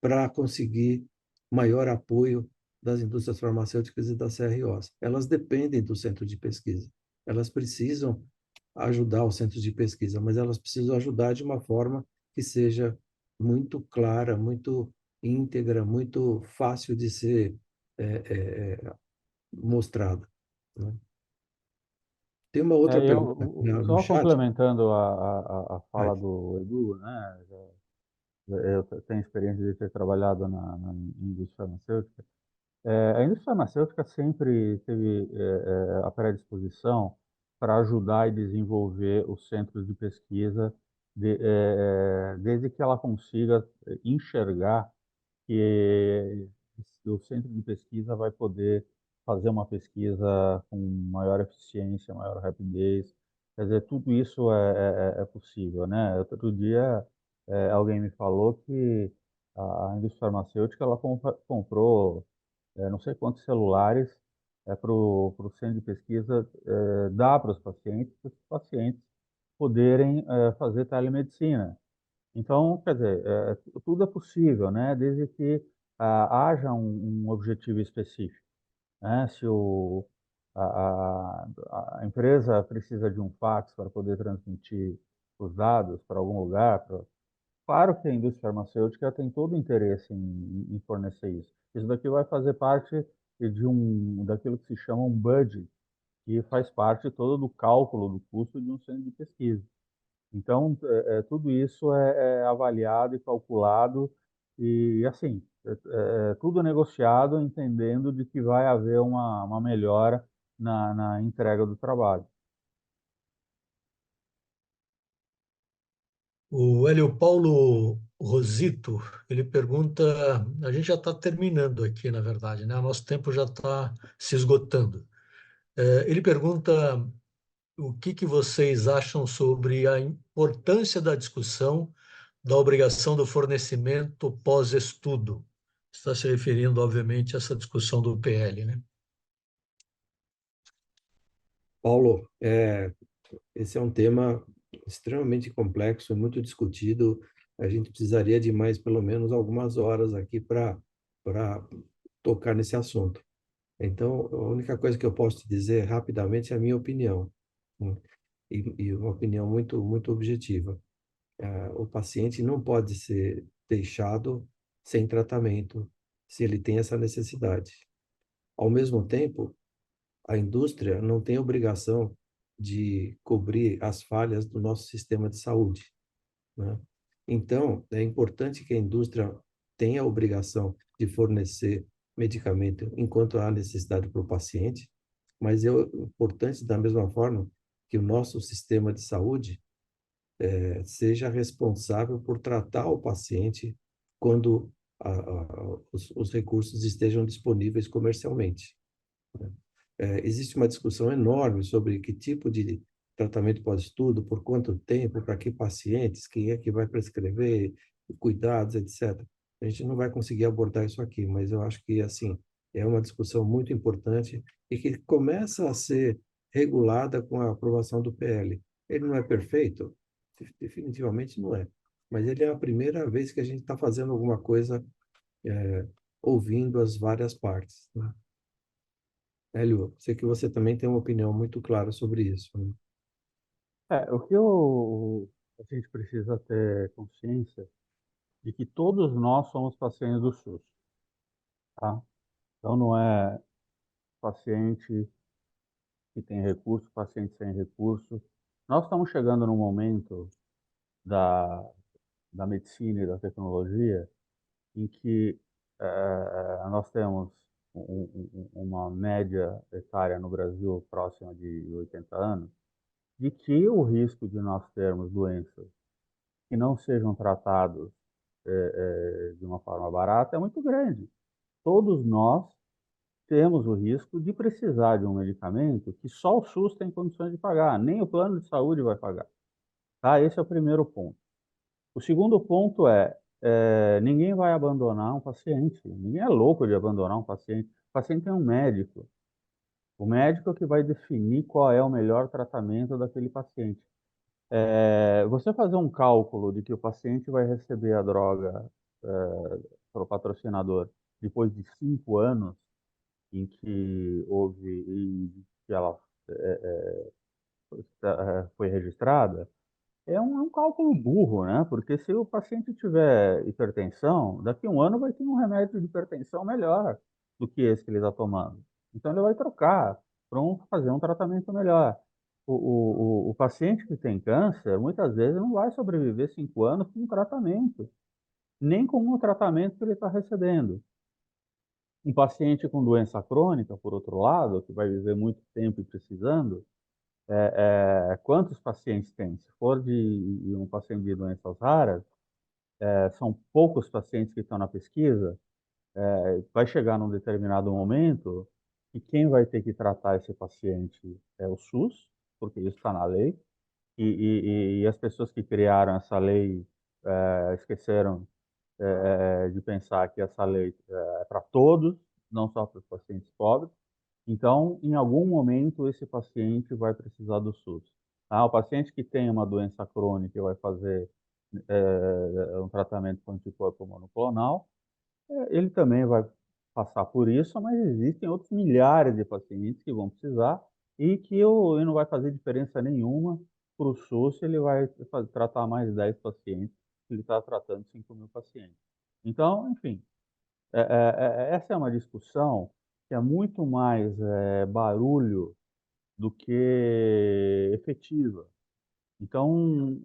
para conseguir maior apoio das indústrias farmacêuticas e das CROs. Elas dependem do centro de pesquisa. Elas precisam ajudar os centros de pesquisa, mas elas precisam ajudar de uma forma que seja muito clara, muito íntegra, muito fácil de ser mostrada, né? Tem uma outra pergunta aqui no Só chat. complementando a Vai. fala do Edu, né? Eu tenho experiência de ter trabalhado na indústria farmacêutica. A indústria farmacêutica sempre teve a predisposição para ajudar e desenvolver os centros de pesquisa, desde que ela consiga enxergar que o centro de pesquisa vai poder fazer uma pesquisa com maior eficiência, maior rapidez. Quer dizer, tudo isso é possível, né? Outro dia, alguém me falou que a indústria farmacêutica ela comprou não sei quantos celulares para o centro de pesquisa dar para os pacientes poderem fazer telemedicina. Então, quer dizer, tudo é possível, né? Desde que haja um objetivo específico, né? Se a empresa precisa de um fax para poder transmitir os dados para algum lugar, claro que a indústria farmacêutica tem todo o interesse em fornecer isso. Isso daqui vai fazer parte daquilo que se chama um budget, que faz parte todo do cálculo do custo de um centro de pesquisa. Então, tudo isso é avaliado e calculado e, assim, tudo negociado, entendendo de que vai haver uma melhora na entrega do trabalho. O Hélio Paulo Rosito, ele pergunta, a gente já está terminando aqui, na verdade, né? O nosso tempo já está se esgotando. Ele pergunta o que vocês acham sobre a importância da discussão da obrigação do fornecimento pós-estudo. Está se referindo, obviamente, a essa discussão do PL, né? Paulo, esse é um tema extremamente complexo, muito discutido. A gente precisaria de mais, pelo menos, algumas horas aqui para tocar nesse assunto. Então, a única coisa que eu posso te dizer rapidamente é a minha opinião, né? E uma opinião muito objetiva. O paciente não pode ser deixado sem tratamento se ele tem essa necessidade. Ao mesmo tempo, a indústria não tem obrigação de cobrir as falhas do nosso sistema de saúde, né? Então, é importante que a indústria tenha a obrigação de fornecer medicamento enquanto há necessidade para o paciente, mas é importante, da mesma forma, que o nosso sistema de saúde seja responsável por tratar o paciente quando os recursos estejam disponíveis comercialmente, né? Existe uma discussão enorme sobre que tipo de tratamento pós-estudo, por quanto tempo, para que pacientes, quem é que vai prescrever, cuidados, etc. A gente não vai conseguir abordar isso aqui, mas eu acho que, assim, é uma discussão muito importante e que começa a ser regulada com a aprovação do PL. Ele não é perfeito? Definitivamente não é. Mas ele é a primeira vez que a gente está fazendo alguma coisa ouvindo as várias partes, né? Hélio, sei que você também tem uma opinião muito clara sobre isso, né? O que a gente precisa ter consciência de que todos nós somos pacientes do SUS, tá? Então, não é paciente que tem recurso, paciente sem recurso. Nós estamos chegando num momento da, da medicina e da tecnologia em que nós temos uma média etária no Brasil próxima de 80 anos, de que o risco de nós termos doenças que não sejam tratados de uma forma barata é muito grande. Todos nós temos o risco de precisar de um medicamento que só o SUS tem condições de pagar, nem o plano de saúde vai pagar. Tá? Esse é o primeiro ponto. O segundo ponto ninguém vai abandonar um paciente, ninguém é louco de abandonar um paciente. O paciente é um médico. O médico é que vai definir qual é o melhor tratamento daquele paciente. Você fazer um cálculo de que o paciente vai receber a droga pelo patrocinador depois de 5 anos em que houve e que ela foi registrada, é um cálculo burro, né? Porque se o paciente tiver hipertensão, daqui a um ano vai ter um remédio de hipertensão melhor do que esse que ele está tomando. Então ele vai trocar para fazer um tratamento melhor. O paciente que tem câncer, muitas vezes não vai sobreviver 5 anos com um tratamento, nem com o tratamento que ele está recebendo. Um paciente com doença crônica, por outro lado, que vai viver muito tempo e precisando, quantos pacientes tem? Se for de um paciente de doenças raras, são poucos pacientes que estão na pesquisa, vai chegar num determinado momento que quem vai ter que tratar esse paciente é o SUS, porque isso está na lei, e as pessoas que criaram essa lei esqueceram de pensar que essa lei é para todos, não só para os pacientes pobres. Então, em algum momento, esse paciente vai precisar do SUS. O paciente que tem uma doença crônica e vai fazer um tratamento com anticorpo monoclonal, ele também vai passar por isso, mas existem outros milhares de pacientes que vão precisar e que ele não vai fazer diferença nenhuma para o SUS se ele vai tratar mais 10 pacientes, se ele está tratando 5.000 pacientes. Então, enfim, essa é uma discussão que é muito mais barulho do que efetiva. Então,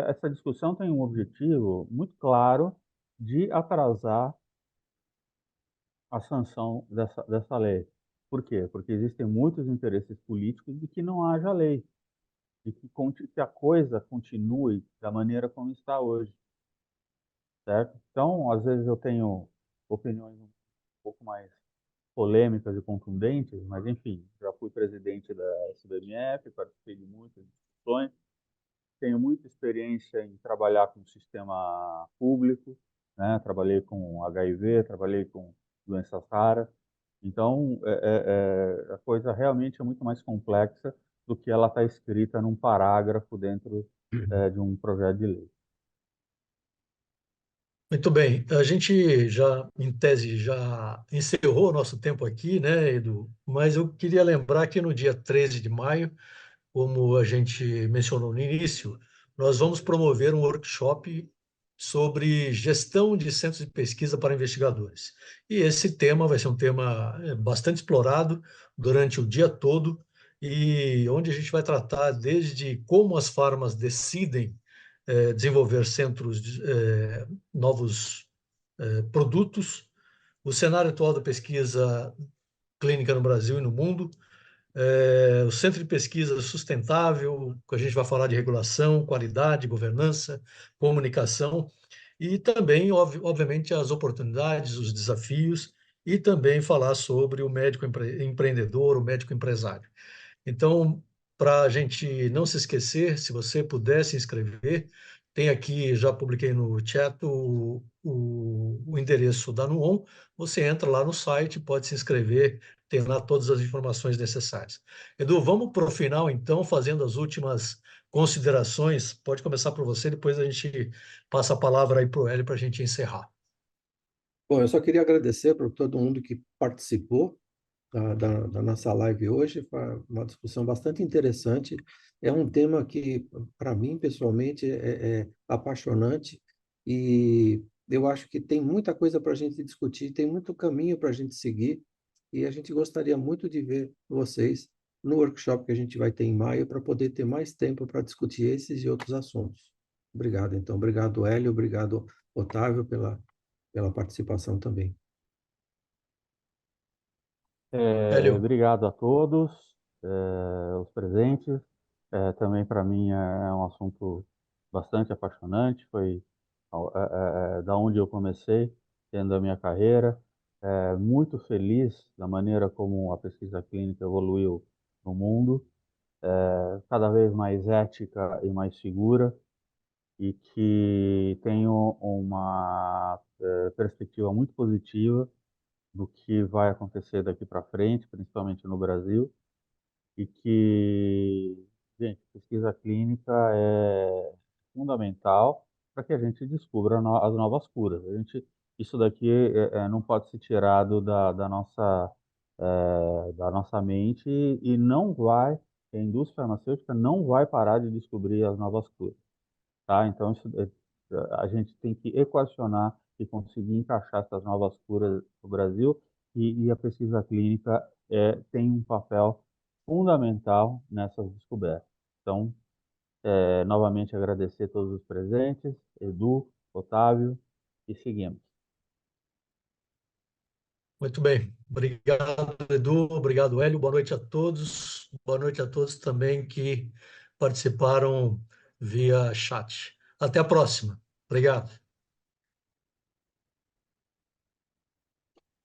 essa discussão tem um objetivo muito claro de atrasar a sanção dessa lei. Por quê? Porque existem muitos interesses políticos de que não haja lei, de que a coisa continue da maneira como está hoje, certo? Então, às vezes eu tenho opiniões um pouco mais polêmicas e contundentes, mas enfim, já fui presidente da SBMF, participei de muitas discussões, tenho muita experiência em trabalhar com o sistema público, né? Trabalhei com HIV, trabalhei com doenças raras, então a coisa realmente é muito mais complexa do que ela está escrita num parágrafo dentro de um projeto de lei. Muito bem, a gente já, em tese, já encerrou o nosso tempo aqui, né, Edu? Mas eu queria lembrar que no dia 13 de maio, como a gente mencionou no início, nós vamos promover um workshop sobre gestão de centros de pesquisa para investigadores. E esse tema vai ser um tema bastante explorado durante o dia todo e onde a gente vai tratar desde como as farmas decidem desenvolver novos produtos, o cenário atual da pesquisa clínica no Brasil e no mundo, o Centro de Pesquisa Sustentável, que a gente vai falar de regulação, qualidade, governança, comunicação, e também, obviamente, as oportunidades, os desafios, e também falar sobre o médico empreendedor, o médico empresário. Então, para a gente não se esquecer, se você puder se inscrever, tem aqui, já publiquei no chat o endereço da Nuon. Você entra lá no site, pode se inscrever, tem lá todas as informações necessárias. Edu, vamos para o final, então, fazendo as últimas considerações. Pode começar por você, depois a gente passa a palavra aí para o Hélio para a gente encerrar. Bom, eu só queria agradecer para todo mundo que participou da nossa live hoje. Foi uma discussão bastante interessante. É um tema que, para mim, pessoalmente, é apaixonante e eu acho que tem muita coisa para a gente discutir, tem muito caminho para a gente seguir e a gente gostaria muito de ver vocês no workshop que a gente vai ter em maio para poder ter mais tempo para discutir esses e outros assuntos. Obrigado, então. Obrigado, Hélio. Obrigado, Otávio, pela participação também. Hélio, Obrigado a todos, os presentes. Também para mim é um assunto bastante apaixonante. Foi da onde eu comecei, tendo a minha carreira. Muito feliz da maneira como a pesquisa clínica evoluiu no mundo, cada vez mais ética e mais segura. e que tenho uma perspectiva muito positiva do que vai acontecer daqui para frente, principalmente no Brasil, e que, gente, pesquisa clínica é fundamental para que a gente descubra as novas curas. Isso daqui não pode ser tirado da nossa mente e não vai, a indústria farmacêutica não vai parar de descobrir as novas curas, tá? Então, a gente tem que equacionar e conseguir encaixar essas novas curas no Brasil e a pesquisa clínica tem um papel fundamental nessas descobertas. Então, novamente agradecer a todos os presentes, Edu, Otávio, e seguimos. Muito bem. Obrigado, Edu. Obrigado, Hélio. Boa noite a todos. Boa noite a todos também que participaram via chat. Até a próxima. Obrigado.